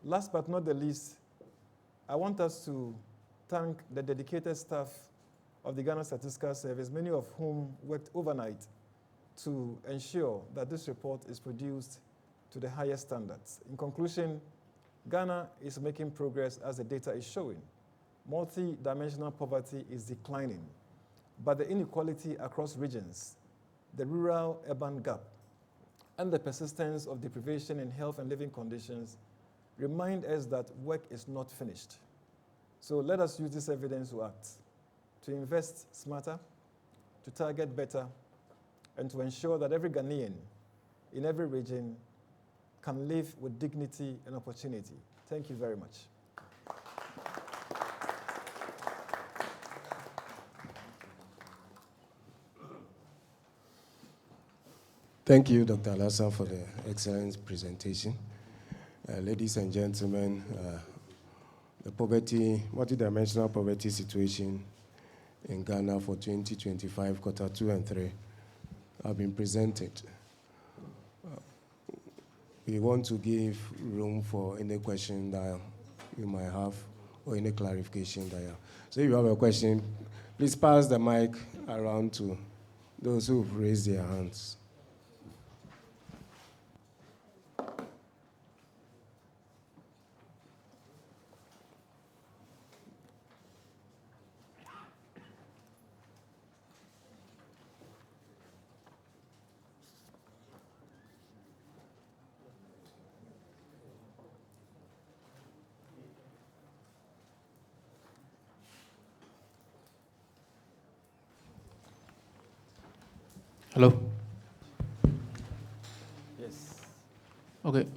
last but not the least, I want us to thank the dedicated staff of the Ghana Statistical Service, many of whom worked overnight to ensure that this report is produced to the highest standards. In conclusion, Ghana is making progress as the data is showing. Multi-dimensional poverty is declining, but the inequality across regions, the rural-urban gap, and the persistence of deprivation in health and living conditions remind us that work is not finished. So let us use this evidence to act, to invest smarter, to target better, and to ensure that every Ghanaian in every region can live with dignity and opportunity. Thank you very much. Thank you, Dr. Alhassan, for the excellent presentation. Ladies and gentlemen, the multidimensional poverty situation in Ghana for 2025, quarter 2 and 3, have been presented. We want to give room for any question that you might have or any clarification that you have. So if you have a question, please pass the mic around to those who've raised their hands. Hello. Okay,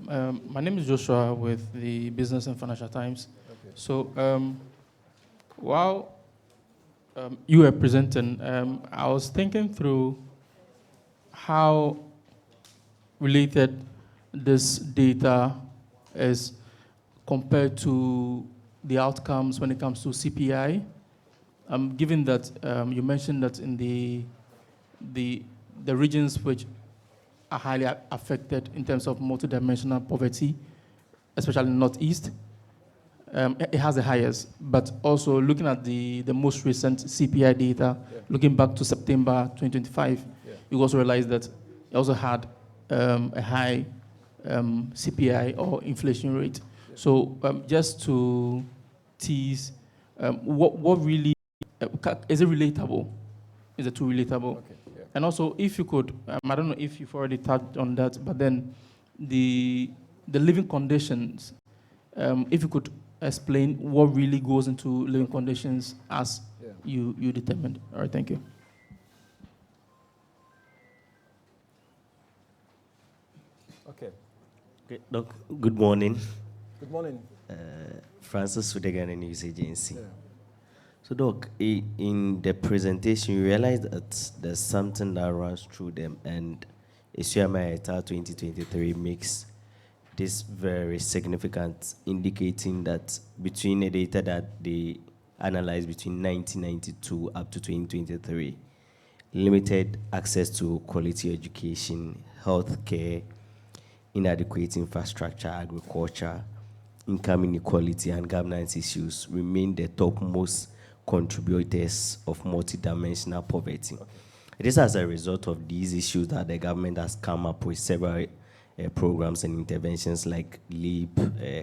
my name is Joshua with the Business and Financial Times. Okay. So while you were presenting, I was thinking through how related this data is compared to the outcomes when it comes to CPI. Given that you mentioned that in the regions which are highly affected in terms of multidimensional poverty, especially Northeast, it has the highest. But also looking at the most recent CPI data, looking back to September 2025, you also realize that it also had a high CPI or inflation rate. So just to tease, what really, is it relatable? Is it too relatable? Okay. Yeah. And also, if you could, I don't know if you've already touched on that, but then the living conditions, if you could explain what really goes into living conditions as you determined. All right, thank you. Okay. Okay, Doc, good morning. Good morning. Francis Sudegan, News Agency. Yeah. So, Doc, in the presentation, you realize that there's something that runs through them, and Isuama et al. 2023 makes this very significant, indicating that between the data that they analyzed between 1992 up to 2023, limited access to quality education, healthcare, inadequate infrastructure, agriculture, income inequality, and governance issues remain the topmost contributors of multidimensional poverty. Okay. It is as a result of these issues that the government has come up with several programs and interventions like LEAP,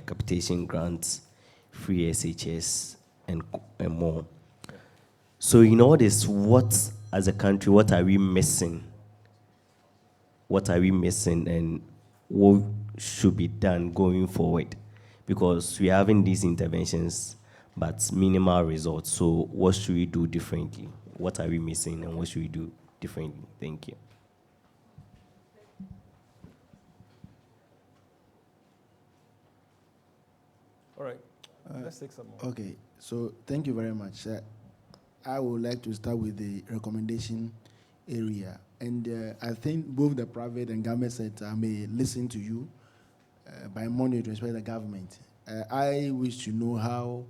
capitation grants, free SHS, and more. Yeah. So in all this, what, as a country, what are we missing? What are we missing, and what should be done going forward? Because we're having these interventions, but minimal results. So what should we do differently? What are we missing, and what should we do differently? Thank you. All right. Let's take some more. Okay. So thank you very much. I would like to start with the recommendation area. And I think both the private and government sector may listen to you by monitoring, especially the government. I wish to know how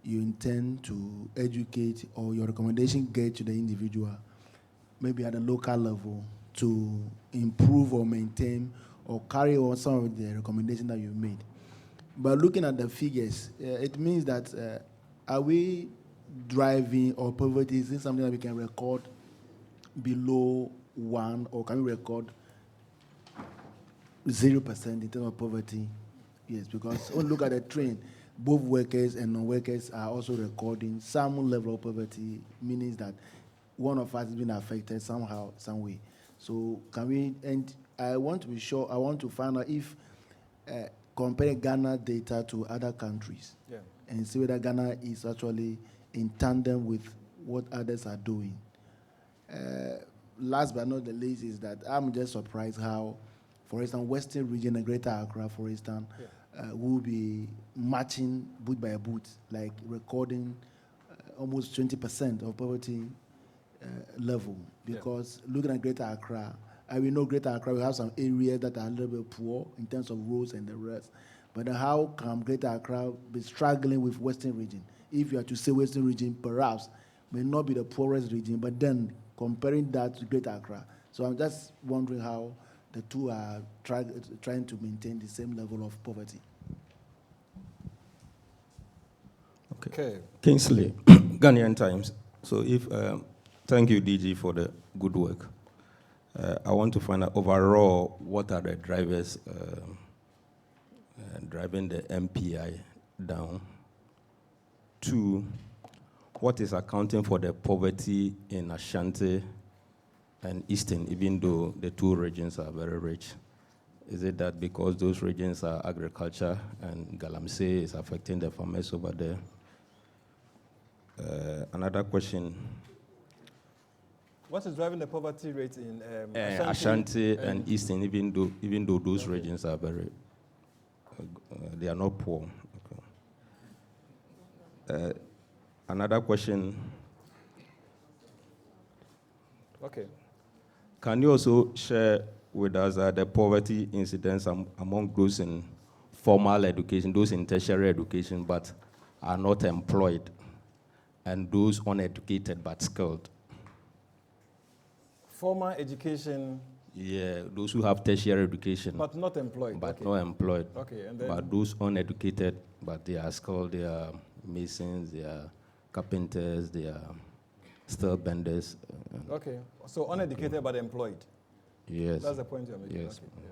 you intend to educate or your recommendation get to the individual, maybe at a local level, to improve or maintain or carry on some of the recommendations that you made. But looking at the figures, it means that are we driving or poverty? Is this something that we can record below 1, or can we record 0% in terms of poverty? Yes, because when you look at the trend, both workers and non-workers are also recording some level of poverty, meaning that one of us has been affected somehow, some way. So can we, and I want to be sure, I want to find out if compare Ghana data to other countries, and see whether Ghana is actually in tandem with what others are doing. Last but not the least is that I'm just surprised how, for instance, Western region and Greater Accra, for instance, will be matching boot by boot, like recording almost 20% of poverty level. Because looking at Greater Accra, we know Greater Accra, we have some areas that are a little bit poor in terms of roads and the rest. But how come Greater Accra be struggling with Western region? If you are to say Western region, perhaps may not be the poorest region, but then comparing that to Greater Accra. So I'm just wondering how the two are trying to maintain the same level of poverty. Okay. Kingsley, Ghanaian Times. So thank you, DG, for the good work. I want to find out overall what are the drivers driving the MPI down. 2, what is accounting for the poverty in Ashanti and Eastern, even though the two regions are very rich? Is it that because those regions are agriculture and Galamsey is affecting the farmers over there? Another question. What is driving the poverty rate in Ashanti and Eastern, even though those regions are very they are not poor. Okay. Another question. Okay. Can you also share with us the poverty incidence among those in formal education, those in tertiary education but are not employed, and those uneducated but skilled? Formal education. Yeah, those who have tertiary education. But not employed. But okay. not employed. Okay, and then. But those uneducated, but they are skilled, they are masons, they are carpenters, they are steel benders. Okay, so uneducated but employed. Yes. That's the point you're making. Yes. Okay,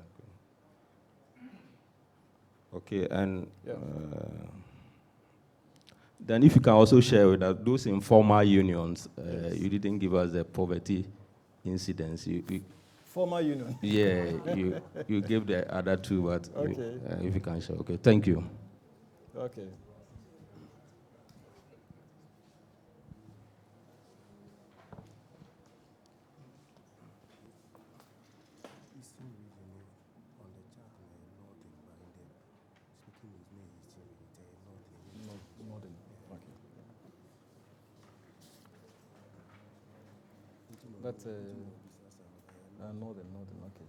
yeah. Okay, and Yeah. then if you can also share with us those in formal unions, Yes. you didn't give us the poverty incidence. Formal union. Yeah, you gave the other two, but Okay. if you can share. Okay, thank you. Okay. Northern. Okay. That's northern. Okay.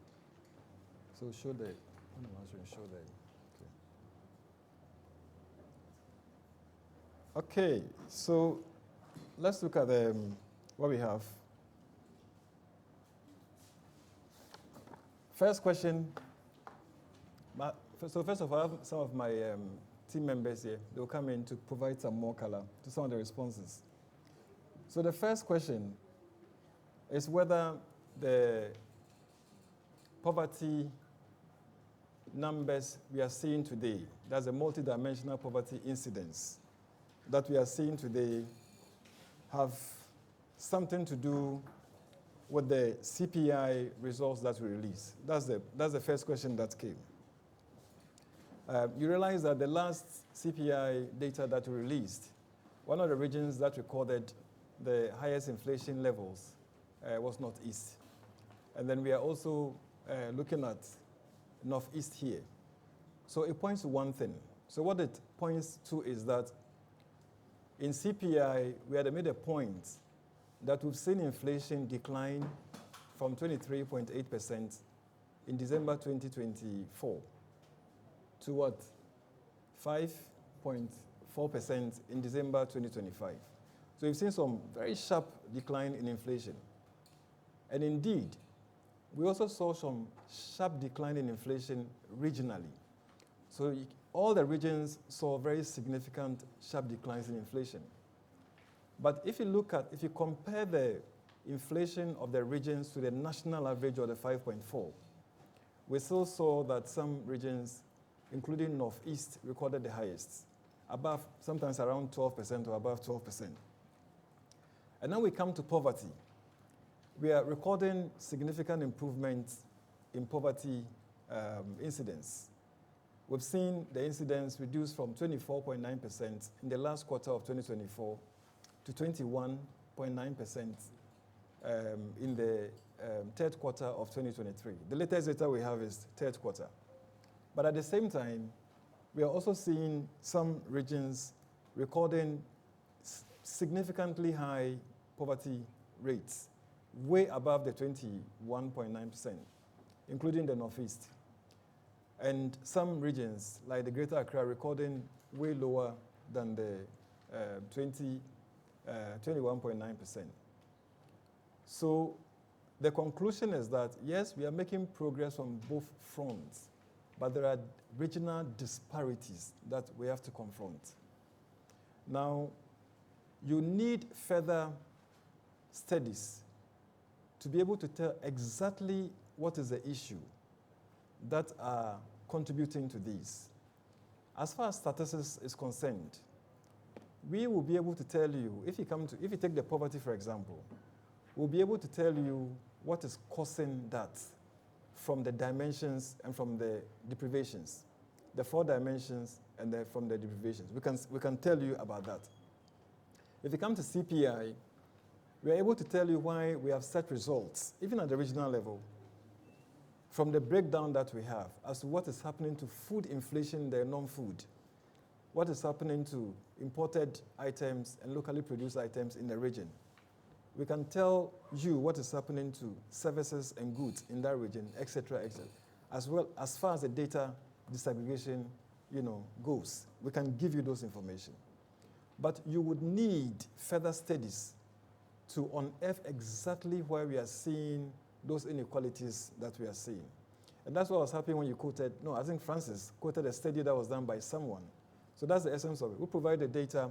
So show the. When I'm answering, show the. Okay. So let's look at what we have. First question. So first of all, some of my team members here, they'll come in to provide some more color to some of the responses. So the first question is whether the poverty numbers we are seeing today, that's a multidimensional poverty incidence that we are seeing today, have something to do with the CPI results that we release. That's the first question that came. You realize that the last CPI data that we released, one of the regions that recorded the highest inflation levels was Northeast. And then we are also looking at Northeast here. So it points to one thing. So what it points to is that in CPI, we had made a point that we've seen inflation decline from 23.8% in December 2024 to what? 5.4% in December 2025. So we've seen some very sharp decline in inflation. And indeed, we also saw some sharp decline in inflation regionally. So all the regions saw very significant sharp declines in inflation. But if you compare the inflation of the regions to the national average of the 5.4, we still saw that some regions, including Northeast, recorded the highest, above, sometimes around 12% or above 12%. And now we come to poverty. We are recording significant improvements in poverty incidence. We've seen the incidence reduced from 24.9% in the last quarter of 2024 to 21.9% in the third quarter of 2023. The latest data we have is third quarter. But at the same time, we are also seeing some regions recording significantly high poverty rates, way above the 21.9%, including the Northeast. And some regions, like the Greater Accra, recording way lower than the 21.9%. So the conclusion is that, yes, we are making progress on both fronts, but there are regional disparities that we have to confront. Now, you need further studies to be able to tell exactly what is the issue that are contributing to this. As far as statistics is concerned, we will be able to tell you, if you take the poverty, for example, we'll be able to tell you what is causing that from the dimensions and from the deprivations, the 4 dimensions and from the deprivations. We can tell you about that. If you come to CPI, we are able to tell you why we have set results, even at the regional level, from the breakdown that we have as to what is happening to food inflation, the non-food, what is happening to imported items and locally produced items in the region. We can tell you what is happening to services and goods in that region, etc., etc. As well as far as the data disaggregation, goes. We can give you those information. But you would need further studies to unearth exactly where we are seeing those inequalities that we are seeing. And that's what was happening when you quoted, no, I think Francis quoted a study that was done by someone. So that's the essence of it. We provide the data.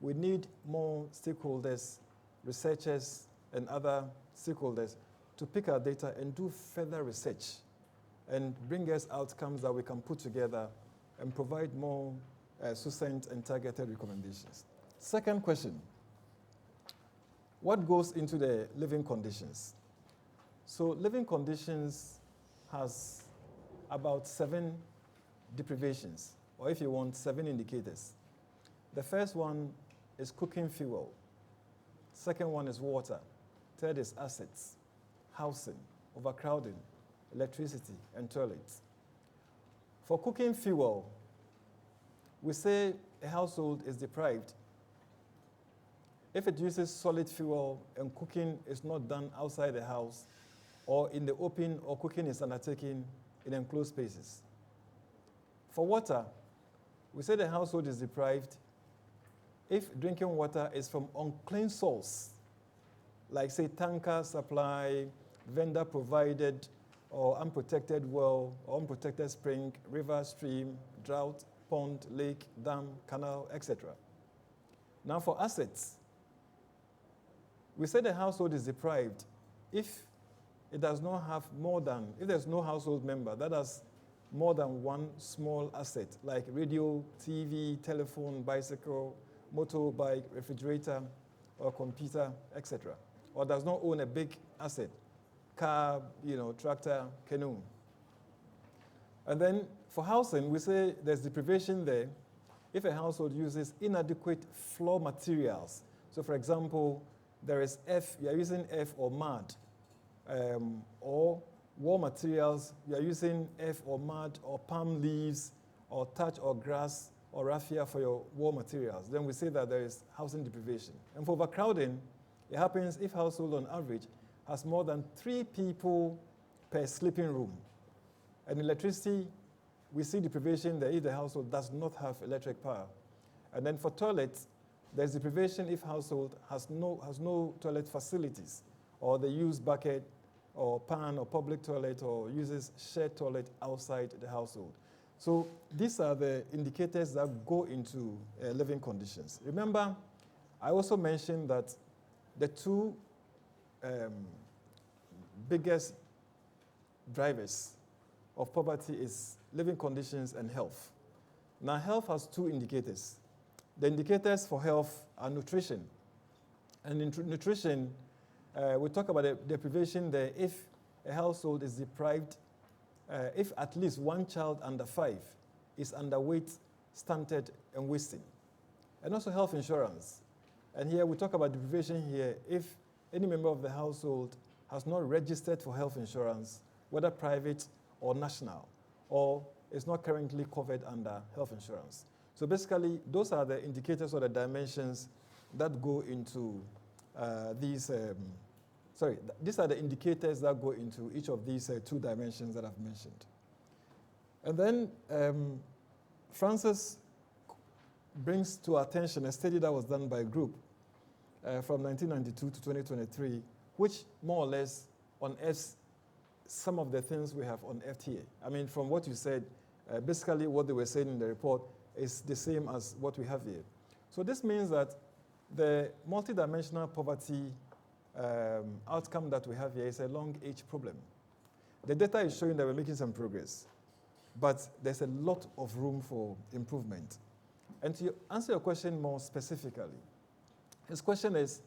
We need more stakeholders, researchers, and other stakeholders to pick our data and do further research and bring us outcomes that we can put together and provide more succinct and targeted recommendations. Second question, what goes into the living conditions? So living conditions has about 7 deprivations, or if you want, 7 indicators. The first one is cooking fuel. Second one is water. Third is assets, housing, overcrowding, electricity, and toilets. For cooking fuel, we say a household is deprived if it uses solid fuel and cooking is not done outside the house or in the open, or cooking is undertaken in enclosed spaces. For water, we say the household is deprived if drinking water is from unclean source, like say tanker supply, vendor provided, or unprotected well, or unprotected spring, river, stream, drought, pond, lake, dam, canal, etc. Now for assets, we say the household is deprived if it does not have if there's no household member that has more than one small asset, like radio, TV, telephone, bicycle, motorbike, refrigerator, or computer, etc. Or does not own a big asset, car, tractor, canoe. And then for housing, we say there's deprivation there if a household uses inadequate floor materials. So for example, there is you are using or mud, or wall materials, you are using or mud, or palm leaves, or thatch or grass, or raffia for your wall materials. Then we say that there is housing deprivation. And for overcrowding, it happens if household on average has more than 3 people per sleeping room. And electricity, we see deprivation there if the household does not have electric power. And then for toilets, there's deprivation if household has no toilet facilities, or they use bucket or pan or public toilet, or uses shared toilet outside the household. So these are the indicators that go into living conditions. Remember, I also mentioned that the 2 biggest drivers of poverty is living conditions and health. Now, health has 2 indicators. The indicators for health are nutrition. And in nutrition, we talk about the deprivation there if a household is deprived, if at least one child under 5 is underweight, stunted, and wasting. And also health insurance. And here we talk about deprivation here if any member of the household has not registered for health insurance, whether private or national, or is not currently covered under health insurance. So basically, those are the indicators or the dimensions that go into these are the indicators that go into each of these 2 dimensions that I've mentioned. And then Francis brings to our attention a study that was done by a group from 1992 to 2023, which more or less unearths some of the things we have unearthed here. I mean, from what you said, basically what they were saying in the report is the same as what we have here. So this means that the multidimensional poverty outcome that we have here is a long age problem. The data is showing that we're making some progress, but there's a lot of room for improvement. And to answer your question more specifically, his question is,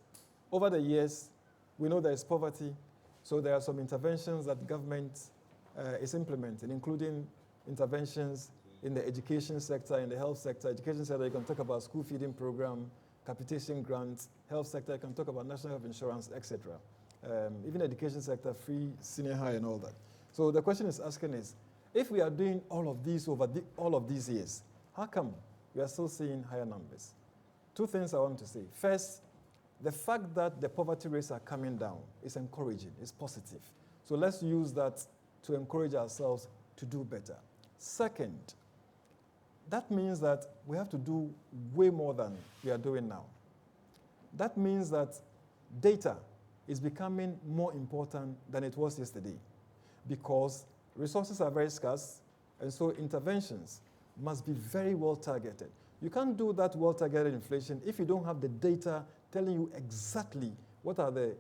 over the years, we know there is poverty, so there are some interventions that government is implementing, including interventions in the education sector, in the health sector. Education sector, you can talk about school feeding program, capitation grants. Health sector, you can talk about national health insurance, etc. Even education sector, free senior high and all that. So the question is asking is, if we are doing all of these over all of these years, how come we are still seeing higher numbers? Two things I want to say. First, the fact that the poverty rates are coming down is encouraging, it's positive. So let's use that to encourage ourselves to do better. Second, that means that we have to do way more than we are doing now. That means that data is becoming more important than it was yesterday, because resources are very scarce, and so interventions must be very well targeted. You can't do that well-targeted inflation if you don't have the data telling you exactly what are the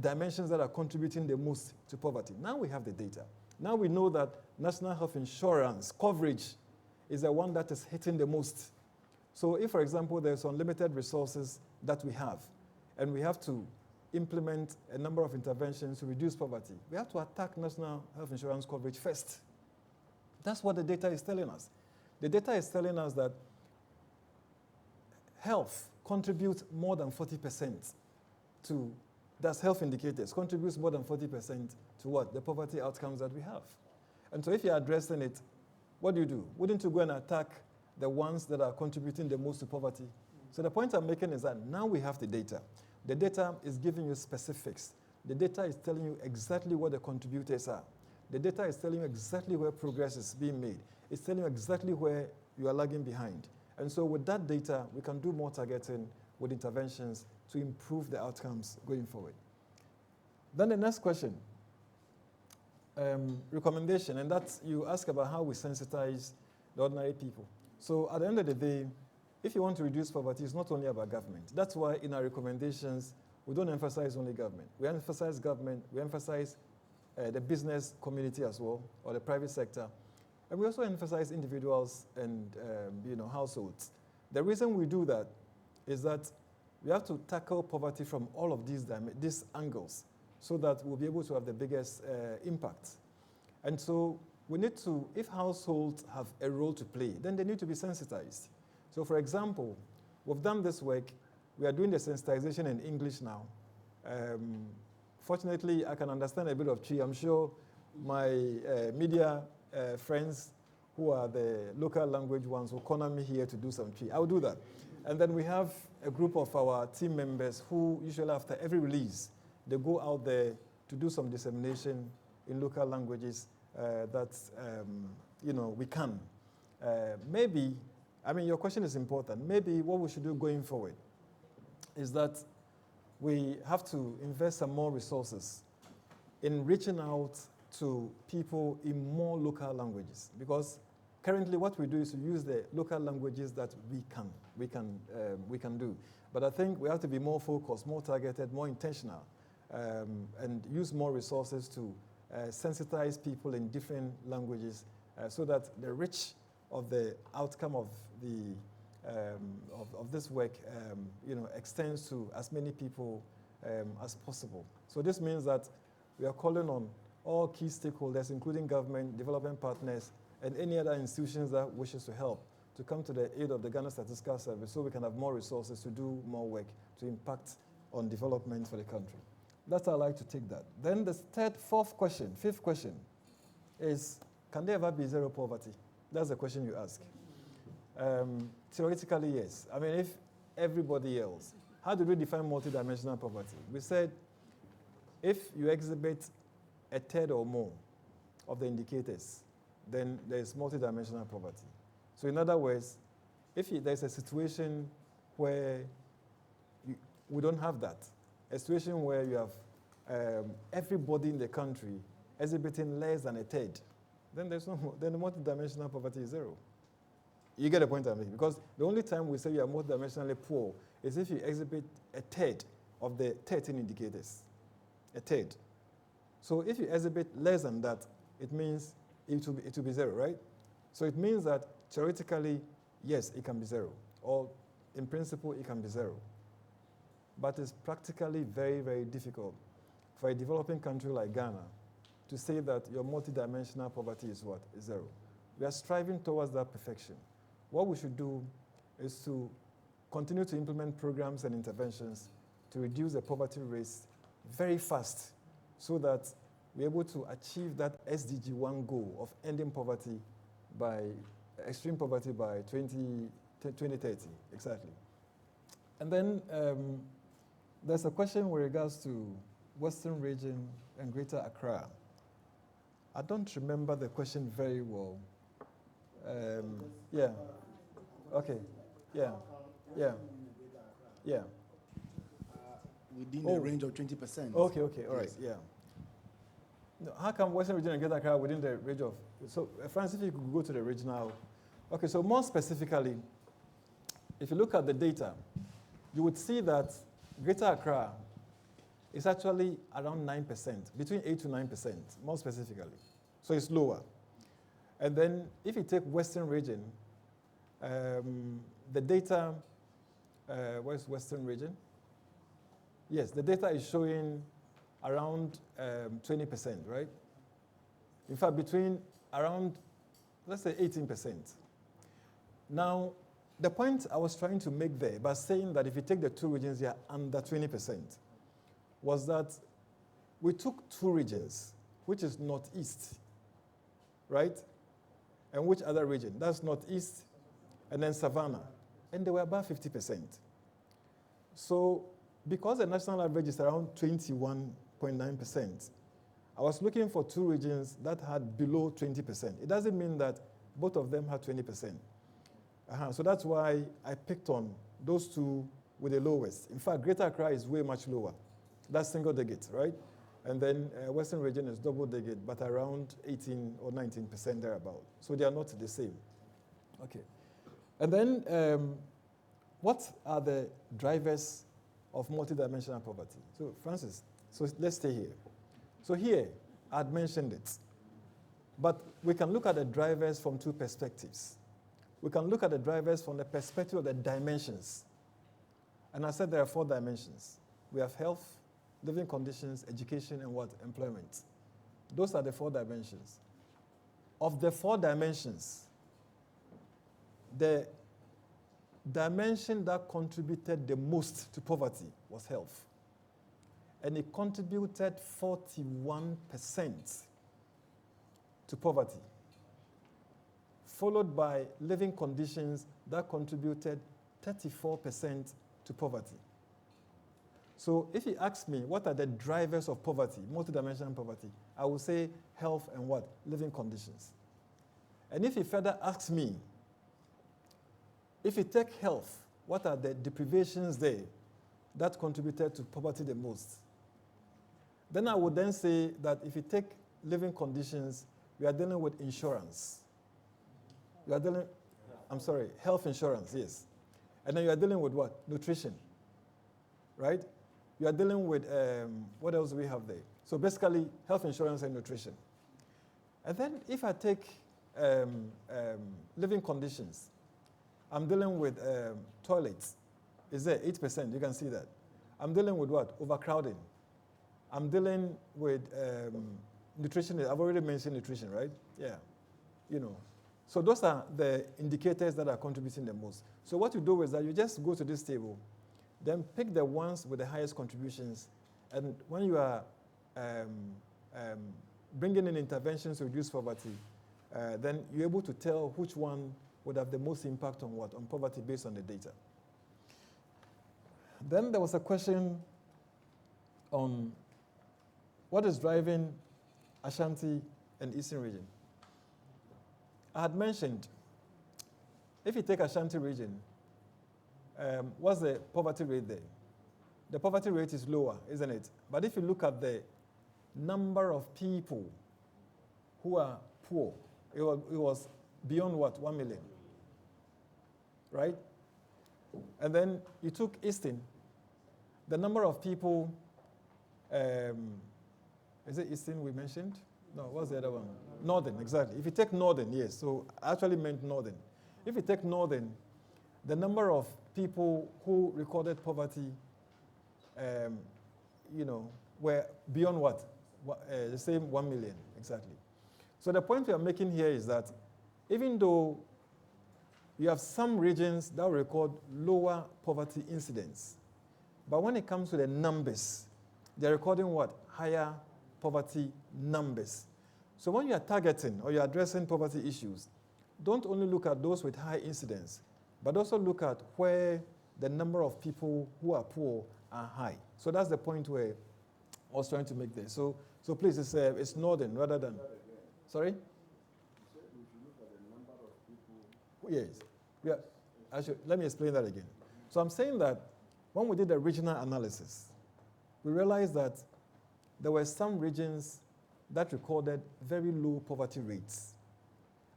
dimensions that are contributing the most to poverty. Now we have the data. Now we know that national health insurance coverage is the one that is hitting the most. So if, for example, there's unlimited resources that we have, and we have to implement a number of interventions to reduce poverty, we have to attack national health insurance coverage first. That's what the data is telling us. The data is telling us that health contributes more than 40% to, that's health indicators, contributes more than 40% to what? The poverty outcomes that we have. And so if you're addressing it, what do? Wouldn't you go and attack the ones that are contributing the most to poverty? So the point I'm making is that now we have the data. The data is giving you specifics. The data is telling you exactly what the contributors are. The data is telling you exactly where progress is being made. It's telling you exactly where you are lagging behind. And so with that data, we can do more targeting with interventions to improve the outcomes going forward. Then the next question, recommendation, and that's you ask about how we sensitize the ordinary people. So at the end of the day, if you want to reduce poverty, it's not only about government. That's why in our recommendations, we don't emphasize only government. We emphasize government, we emphasize the business community as well, or the private sector. And we also emphasize individuals and households. The reason we do that is that we have to tackle poverty from all of these angles so that we'll be able to have the biggest impact. And so we need to, if households have a role to play, then they need to be sensitized. So for example, we've done this work. We are doing the sensitization in English now. Fortunately, I can understand a bit of Twi. I'm sure my media friends who are the local language ones will corner me here to do some Twi. I'll do that. And then we have a group of our team members who usually after every release, they go out there to do some dissemination in local languages that we can. Maybe, I mean, your question is important. Maybe what we should do going forward is that we have to invest some more resources in reaching out to people in more local languages, because currently what we do is to use the local languages that we can do. But I think we have to be more focused, more targeted, more intentional, and use more resources to sensitize people in different languages so that the reach of the outcome of the of this work extends to as many people as possible. So this means that we are calling on all key stakeholders, including government, development partners, and any other institutions that wishes to help, to come to the aid of the Ghana Statistical Service so we can have more resources to do more work to impact on development for the country. That's how I like to take that. Then the fifth question is, can there ever be zero poverty? That's the question you ask. Theoretically, yes. I mean, if everybody else, how do we define multidimensional poverty? We said if you exhibit a third or more of the indicators, then there's multidimensional poverty. So in other words, if there's a situation where we don't have that, a situation where you have everybody in the country exhibiting less than a third, then then the multidimensional poverty is zero. You get the point I'm making? Because the only time we say you are multidimensionally poor is if you exhibit a third of the 13 indicators. A third. So if you exhibit less than that, it means it will be zero, right? So it means that theoretically, yes, it can be zero. Or in principle, it can be zero. But it's practically very, very difficult for a developing country like Ghana to say that your multidimensional poverty is what? Is zero. We are striving towards that perfection. What we should do is to continue to implement programs and interventions to reduce the poverty rates very fast so that we're able to achieve that SDG 1 goal of ending poverty by extreme poverty by 2030, exactly. And then there's a question with regards to Western region and Greater Accra. I don't remember the question very well. Yeah. Okay. Yeah. Yeah. Yeah. Within the range of 20%. Okay, all right, yeah. No, how come Western region and Greater Accra within the range of, so Francis, if you could go to the regional. Okay, so more specifically, if you look at the data, you would see that Greater Accra is actually around 9%, between 8 to 9%, more specifically. So it's lower. And then if you take Western region, the data, where's Western region? Yes, the data is showing around 20%, right? In fact, between around, let's say 18%. Now, the point I was trying to make there by saying that if you take the two regions, they are under 20%, was that we took two regions, which is Northeast, right? And which other region? That's Northeast, and then Savannah. And they were about 50%. So because the national average is around 21.9%, I was looking for two regions that had below 20%. It doesn't mean that both of them had 20%. So that's why I picked on those two with the lowest. In fact, Greater Accra is way much lower. That's single digit, right? And then Western region is double digit, but around 18 or 19% thereabout. So they are not the same. Okay. And then what are the drivers of multidimensional poverty? So Francis, so let's stay here. So here, I'd mentioned it. But we can look at the drivers from two perspectives. We can look at the drivers from the perspective of the dimensions. And I said there are 4 dimensions. We have health, living conditions, education, and what? Employment. Those are the 4 dimensions. Of the 4 dimensions, the dimension that contributed the most to poverty was health. And it contributed 41% to poverty, followed by living conditions that contributed 34% to poverty. So if you ask me, what are the drivers of poverty, multidimensional poverty, I will say health and what? Living conditions. And if you further ask me, if you take health, what are the deprivations there that contributed to poverty the most? Then I would then say that if you take living conditions, we are dealing with insurance. We are dealing, health insurance, yes. And then you are dealing with what? Nutrition, right? You are dealing with, what else do we have there? So basically, health insurance and nutrition. And then if I take living conditions, I'm dealing with toilets. Is there 8%? You can see that. I'm dealing with what? Overcrowding. I'm dealing with nutrition. I've already mentioned nutrition, right? Yeah. You know. So those are the indicators that are contributing the most. So what you do is that you just go to this table, then pick the ones with the highest contributions, and when you are bringing in interventions to reduce poverty, then you're able to tell which one would have the most impact on what? On poverty based on the data. Then there was a question on what is driving Ashanti and Eastern region. I had mentioned, if you take Ashanti region, what's the poverty rate there? The poverty rate is lower, isn't it? But if you look at the number of people who are poor, it was beyond what? 1 million, right? And then you took Eastern, the number of people, is it Eastern we mentioned? No, what's the other one? Northern, exactly. If you take Northern, yes, so I actually meant Northern. If you take Northern, the number of people who recorded poverty, were beyond what? The same 1 million, exactly. So the point we are making here is that even though you have some regions that record lower poverty incidence, but when it comes to the numbers, they're recording what? Higher poverty numbers. So when you are targeting or you're addressing poverty issues, don't only look at those with high incidence, but also look at where the number of people who are poor are high. So that's the point where I was trying to make there. So please, it's northern rather than. Sorry? Yes. Yeah. Let me explain that again. So I'm saying that when we did the regional analysis, we realized that there were some regions that recorded very low poverty rates.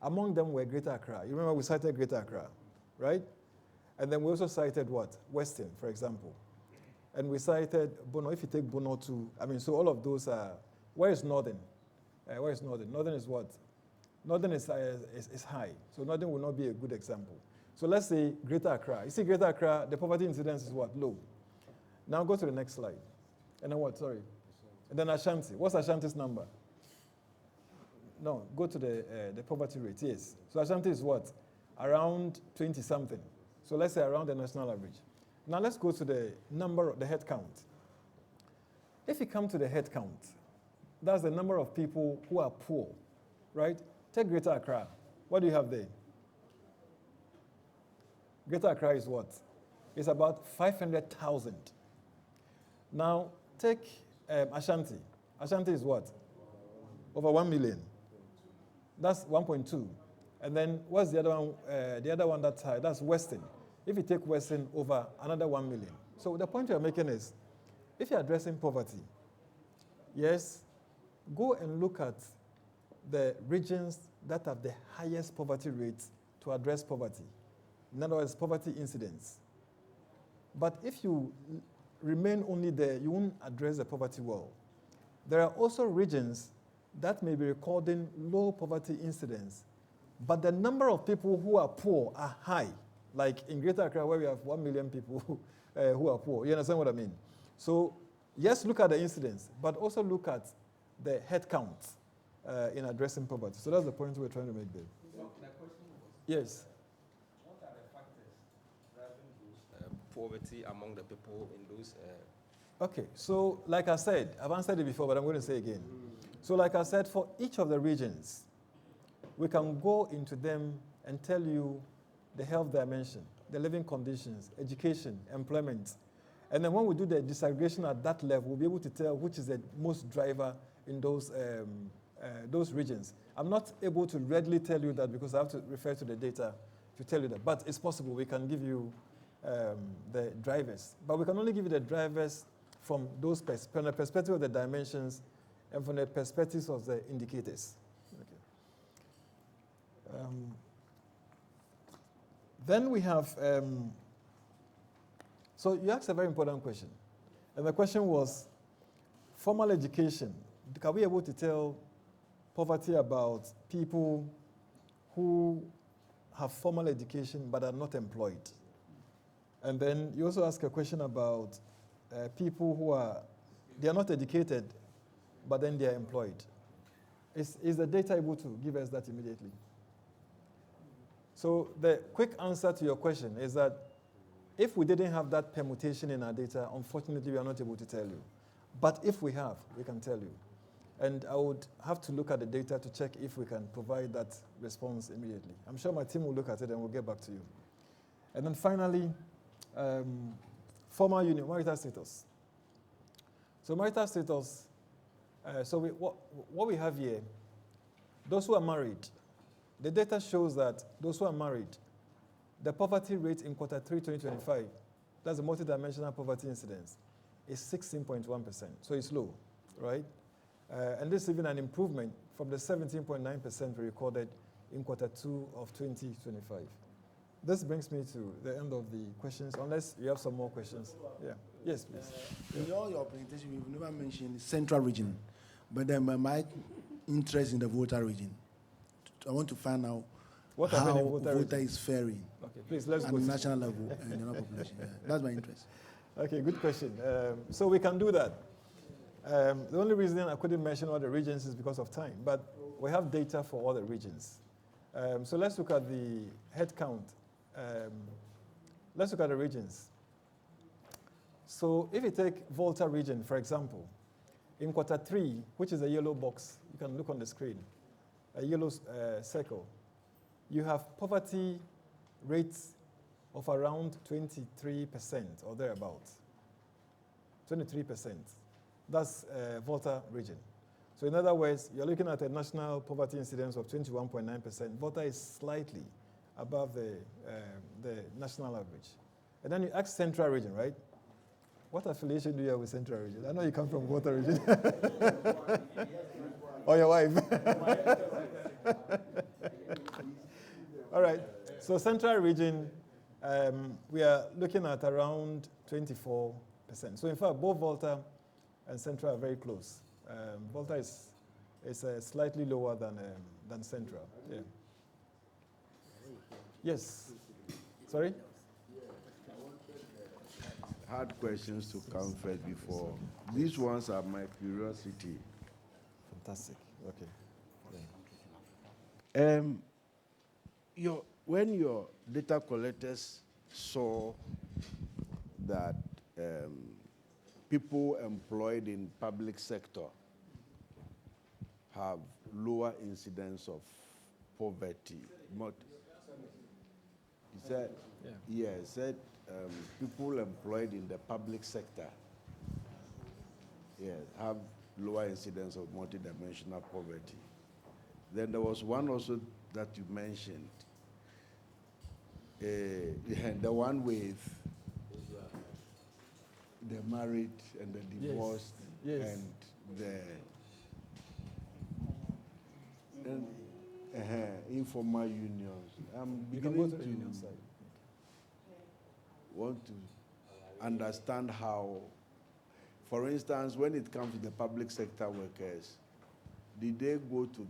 Among them were Greater Accra. You remember we cited Greater Accra, right? And then we also cited what? Western, for example. And we cited Bono. If you take Bono too, so all of those are, where is Northern? Where is Northern? Northern is what? Northern is high. So Northern will not be a good example. So let's say Greater Accra. You see Greater Accra, the poverty incidence is what? Low. Now go to the next slide. And then what? Sorry. And then Ashanti. What's Ashanti's number? No, go to the poverty rate, yes. So Ashanti is what? Around 20-something. So let's say around the national average. Now let's go to the number, the head count. If you come to the head count, that's the number of people who are poor, right? Take Greater Accra. What do you have there? Greater Accra is what? It's about 500,000. Now take Ashanti. Ashanti is what? Over 1 million. That's 1.2. And then what's the other one? The other one that's high, that's Western. If you take Western, over another 1 million. So the point you're making is, if you're addressing poverty, yes, go and look at the regions that have the highest poverty rates to address poverty. In other words, poverty incidence. But if you remain only there, you won't address the poverty well. There are also regions that may be recording low poverty incidence, but the number of people who are poor are high. Like in Greater Accra, where we have 1 million people who are poor. You understand what I mean? So yes, look at the incidence, but also look at the head count in addressing poverty. So that's the point we're trying to make there. So the question was, yes. What are the factors driving those poverty among the people in those? Okay, so like I said, I've answered it before, but I'm going to say again. So like I said, for each of the regions, we can go into them and tell you the health dimension, the living conditions, education, employment. And then when we do the disaggregation at that level, we'll be able to tell which is the most driver in those regions. I'm not able to readily tell you that because I have to refer to the data to tell you that. But it's possible. We can give you the drivers. But we can only give you the drivers from those from the perspective of the dimensions and from the perspectives of the indicators. Okay. Then we have, so you asked a very important question. And the question was, formal education. Can we be able to tell poverty about people who have formal education but are not employed? And then you also ask a question about people who they are not educated, but then they are employed. Is the data able to give us that immediately? So the quick answer to your question is that if we didn't have that permutation in our data, unfortunately, we are not able to tell you. But if we have, we can tell you. And I would have to look at the data to check if we can provide that response immediately. I'm sure my team will look at it and we'll get back to you. And then finally, formal union, marital status. So marital status, what we have here, those who are married, the data shows that those who are married, the poverty rate in Q3 2025, that's the multidimensional poverty incidence, is 16.1%. So it's low, right? And this is even an improvement from the 17.9% we recorded in Q2 of 2025. This brings me to the end of the questions, unless you have some more questions. Yeah. Yes, please. In all your presentation, you've never mentioned the central region, but then my interest in the voter region. I want to find out what how voter is faring. Okay, please, let's at go. the national level and general population. Yeah, that's my interest. Okay, good question. So we can do that. The only reason I couldn't mention all the regions is because of time, but we have data for all the regions. So let's look at the head count. Let's look at the regions. So if you take Volta region, for example, In Q3, which is a yellow box, you can look on the screen, a yellow circle, you have poverty rates of around 23% or thereabouts. 23%. That's Volta region. So in other words, you're looking at a national poverty incidence of 21.9%. Volta is slightly above the national average. And then you ask Central region, right? What affiliation do you have with Central region? I know you come from Volta region. Or your wife. All right. So Central region, we are looking at around 24%. So in fact, both Volta and Central are very close. Volta is slightly lower than Central. Yeah. Yes. Sorry? Hard questions to come first before. These ones are my curiosity. Fantastic. Okay. Yeah. When your data collectors saw that people employed in public sector have lower incidence of poverty, he said, he said people employed in the public sector have lower incidence of multidimensional poverty. Then there was one also that you mentioned, the one with the married and the divorced and the informal unions. I'm beginning to want to understand how, for instance, when it comes to the public sector workers, did they go to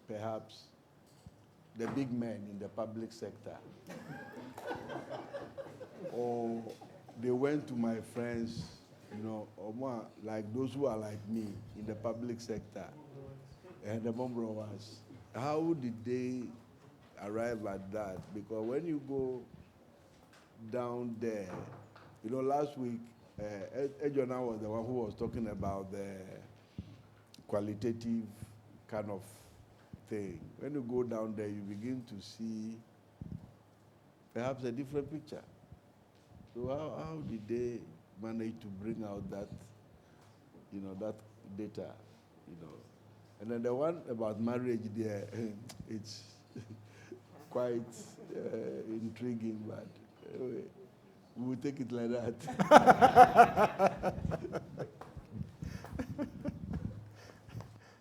perhaps the big men in the public sector? Or they went to my friends, or more like those who are like me in the public sector, and the bomb blowers. How did they arrive at that? Because when you go down there, last week, Ejona was the one who was talking about the qualitative kind of thing. When you go down there, you begin to see perhaps a different picture. So how did they manage to bring out that, that data, And then the one about marriage there, it's quite intriguing, but anyway, we will take it like that.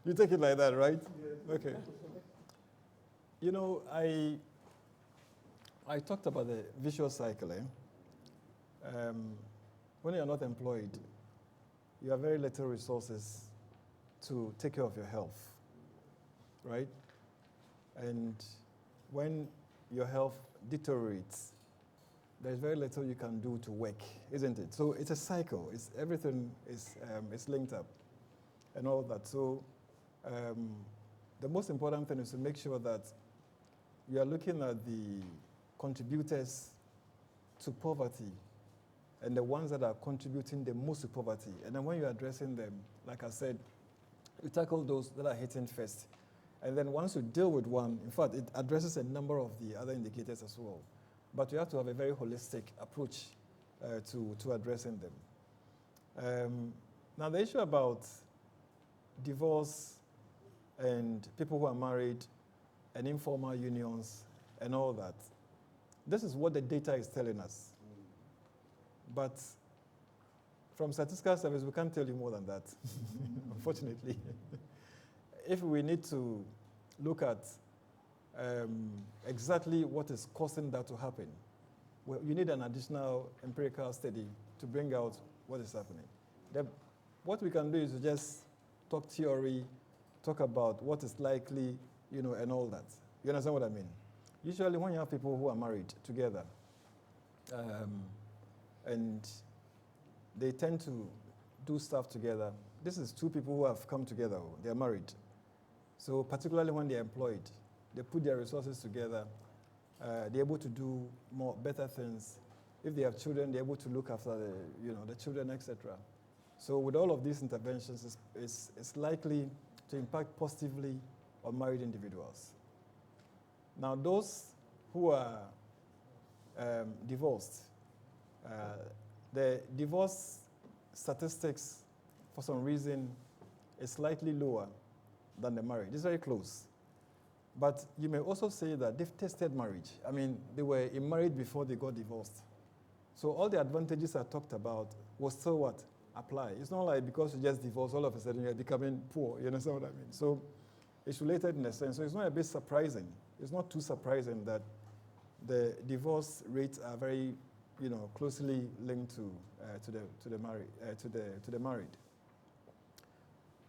You take it like that, right? Yes. Okay. I talked about the vicious cycle. When you're not employed, you have very little resources to take care of your health, right? And when your health deteriorates, there's very little you can do to work, isn't it? So it's a cycle. Everything is linked up and all that. So the most important thing is to make sure that you are looking at the contributors to poverty and the ones that are contributing the most to poverty. And then when you're addressing them, like I said, you tackle those that are hitting first. And then once you deal with one, in fact, it addresses a number of the other indicators as well. But you have to have a very holistic approach to addressing them. Now, the issue about divorce and people who are married and informal unions and all that, this is what the data is telling us. But from Statistical Service, we can't tell you more than that, unfortunately. If we need to look at exactly what is causing that to happen, well, you need an additional empirical study to bring out what is happening. What we can do is to just talk theory, talk about what is likely, and all that. You understand what I mean? Usually when you have people who are married together, and they tend to do stuff together. This is two people who have come together, they're married. So particularly when they're employed, they put their resources together, they're able to do better things. If they have children, they're able to look after the children, etc. So with all of these interventions, it's likely to impact positively on married individuals. Now, those who are divorced, the divorce statistics, for some reason, is slightly lower than the marriage. It's very close. But you may also say that they've tested marriage. I mean, they were married before they got divorced. So all the advantages I talked about will still what? Apply. It's not like because you just divorced, all of a sudden you're becoming poor. You understand what I mean? So it's related in a sense. So it's not a bit surprising. It's not too surprising that the divorce rates are very, closely linked to the married.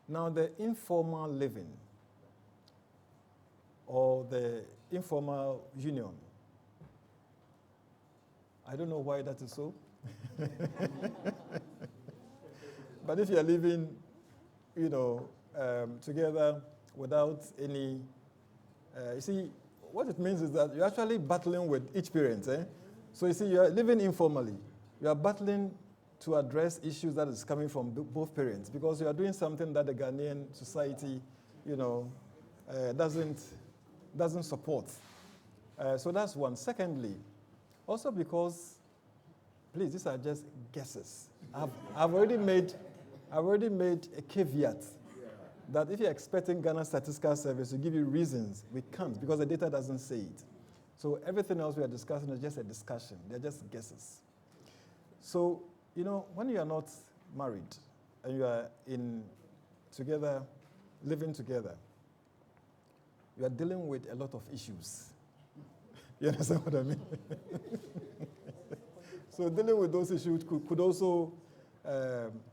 Now, the informal living or the informal union, I don't know why that is so. But if you're living, together without any, you see, what it means is that you're actually battling with each parent. So you see, you're living informally. You are battling to address issues that is coming from both parents because you are doing something that the Ghanaian society, doesn't support. So that's one. Secondly, also because, please, these are just guesses. I've already made a caveat that if you're expecting Ghana Statistical Service to give you reasons, we can't because the data doesn't say it. So everything else we are discussing is just a discussion. They're just guesses. So, when you are not married and you are living together, you are dealing with a lot of issues. You understand what I mean? So dealing with those issues could also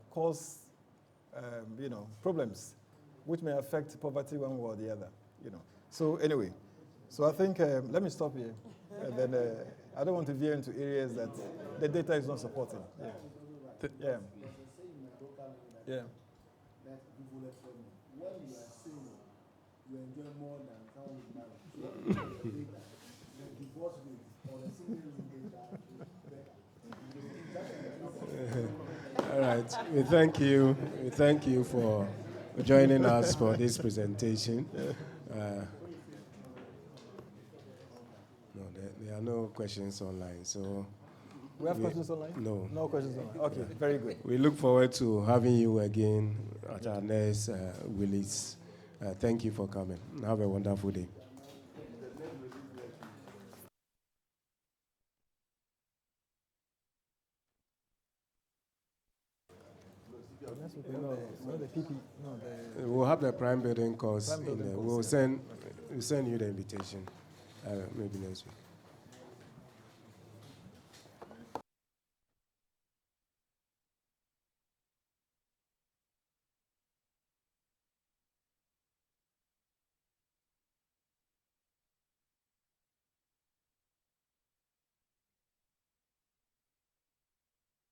cause, problems, which may affect poverty one way or the other. So anyway, so I think let me stop here. And then I don't want to veer into areas that the data is not supporting. Yeah. Yeah. You enjoy more than someone who's married. The divorce rate or the single rate All right. We thank you. We thank you for joining us for this presentation. No, there are no questions online. So we have questions online? No. No questions online. Okay, very good. We look forward to having you again at our next release. Thank you for coming. Have a wonderful day. We'll have the prime building course. We'll send you the invitation maybe next week.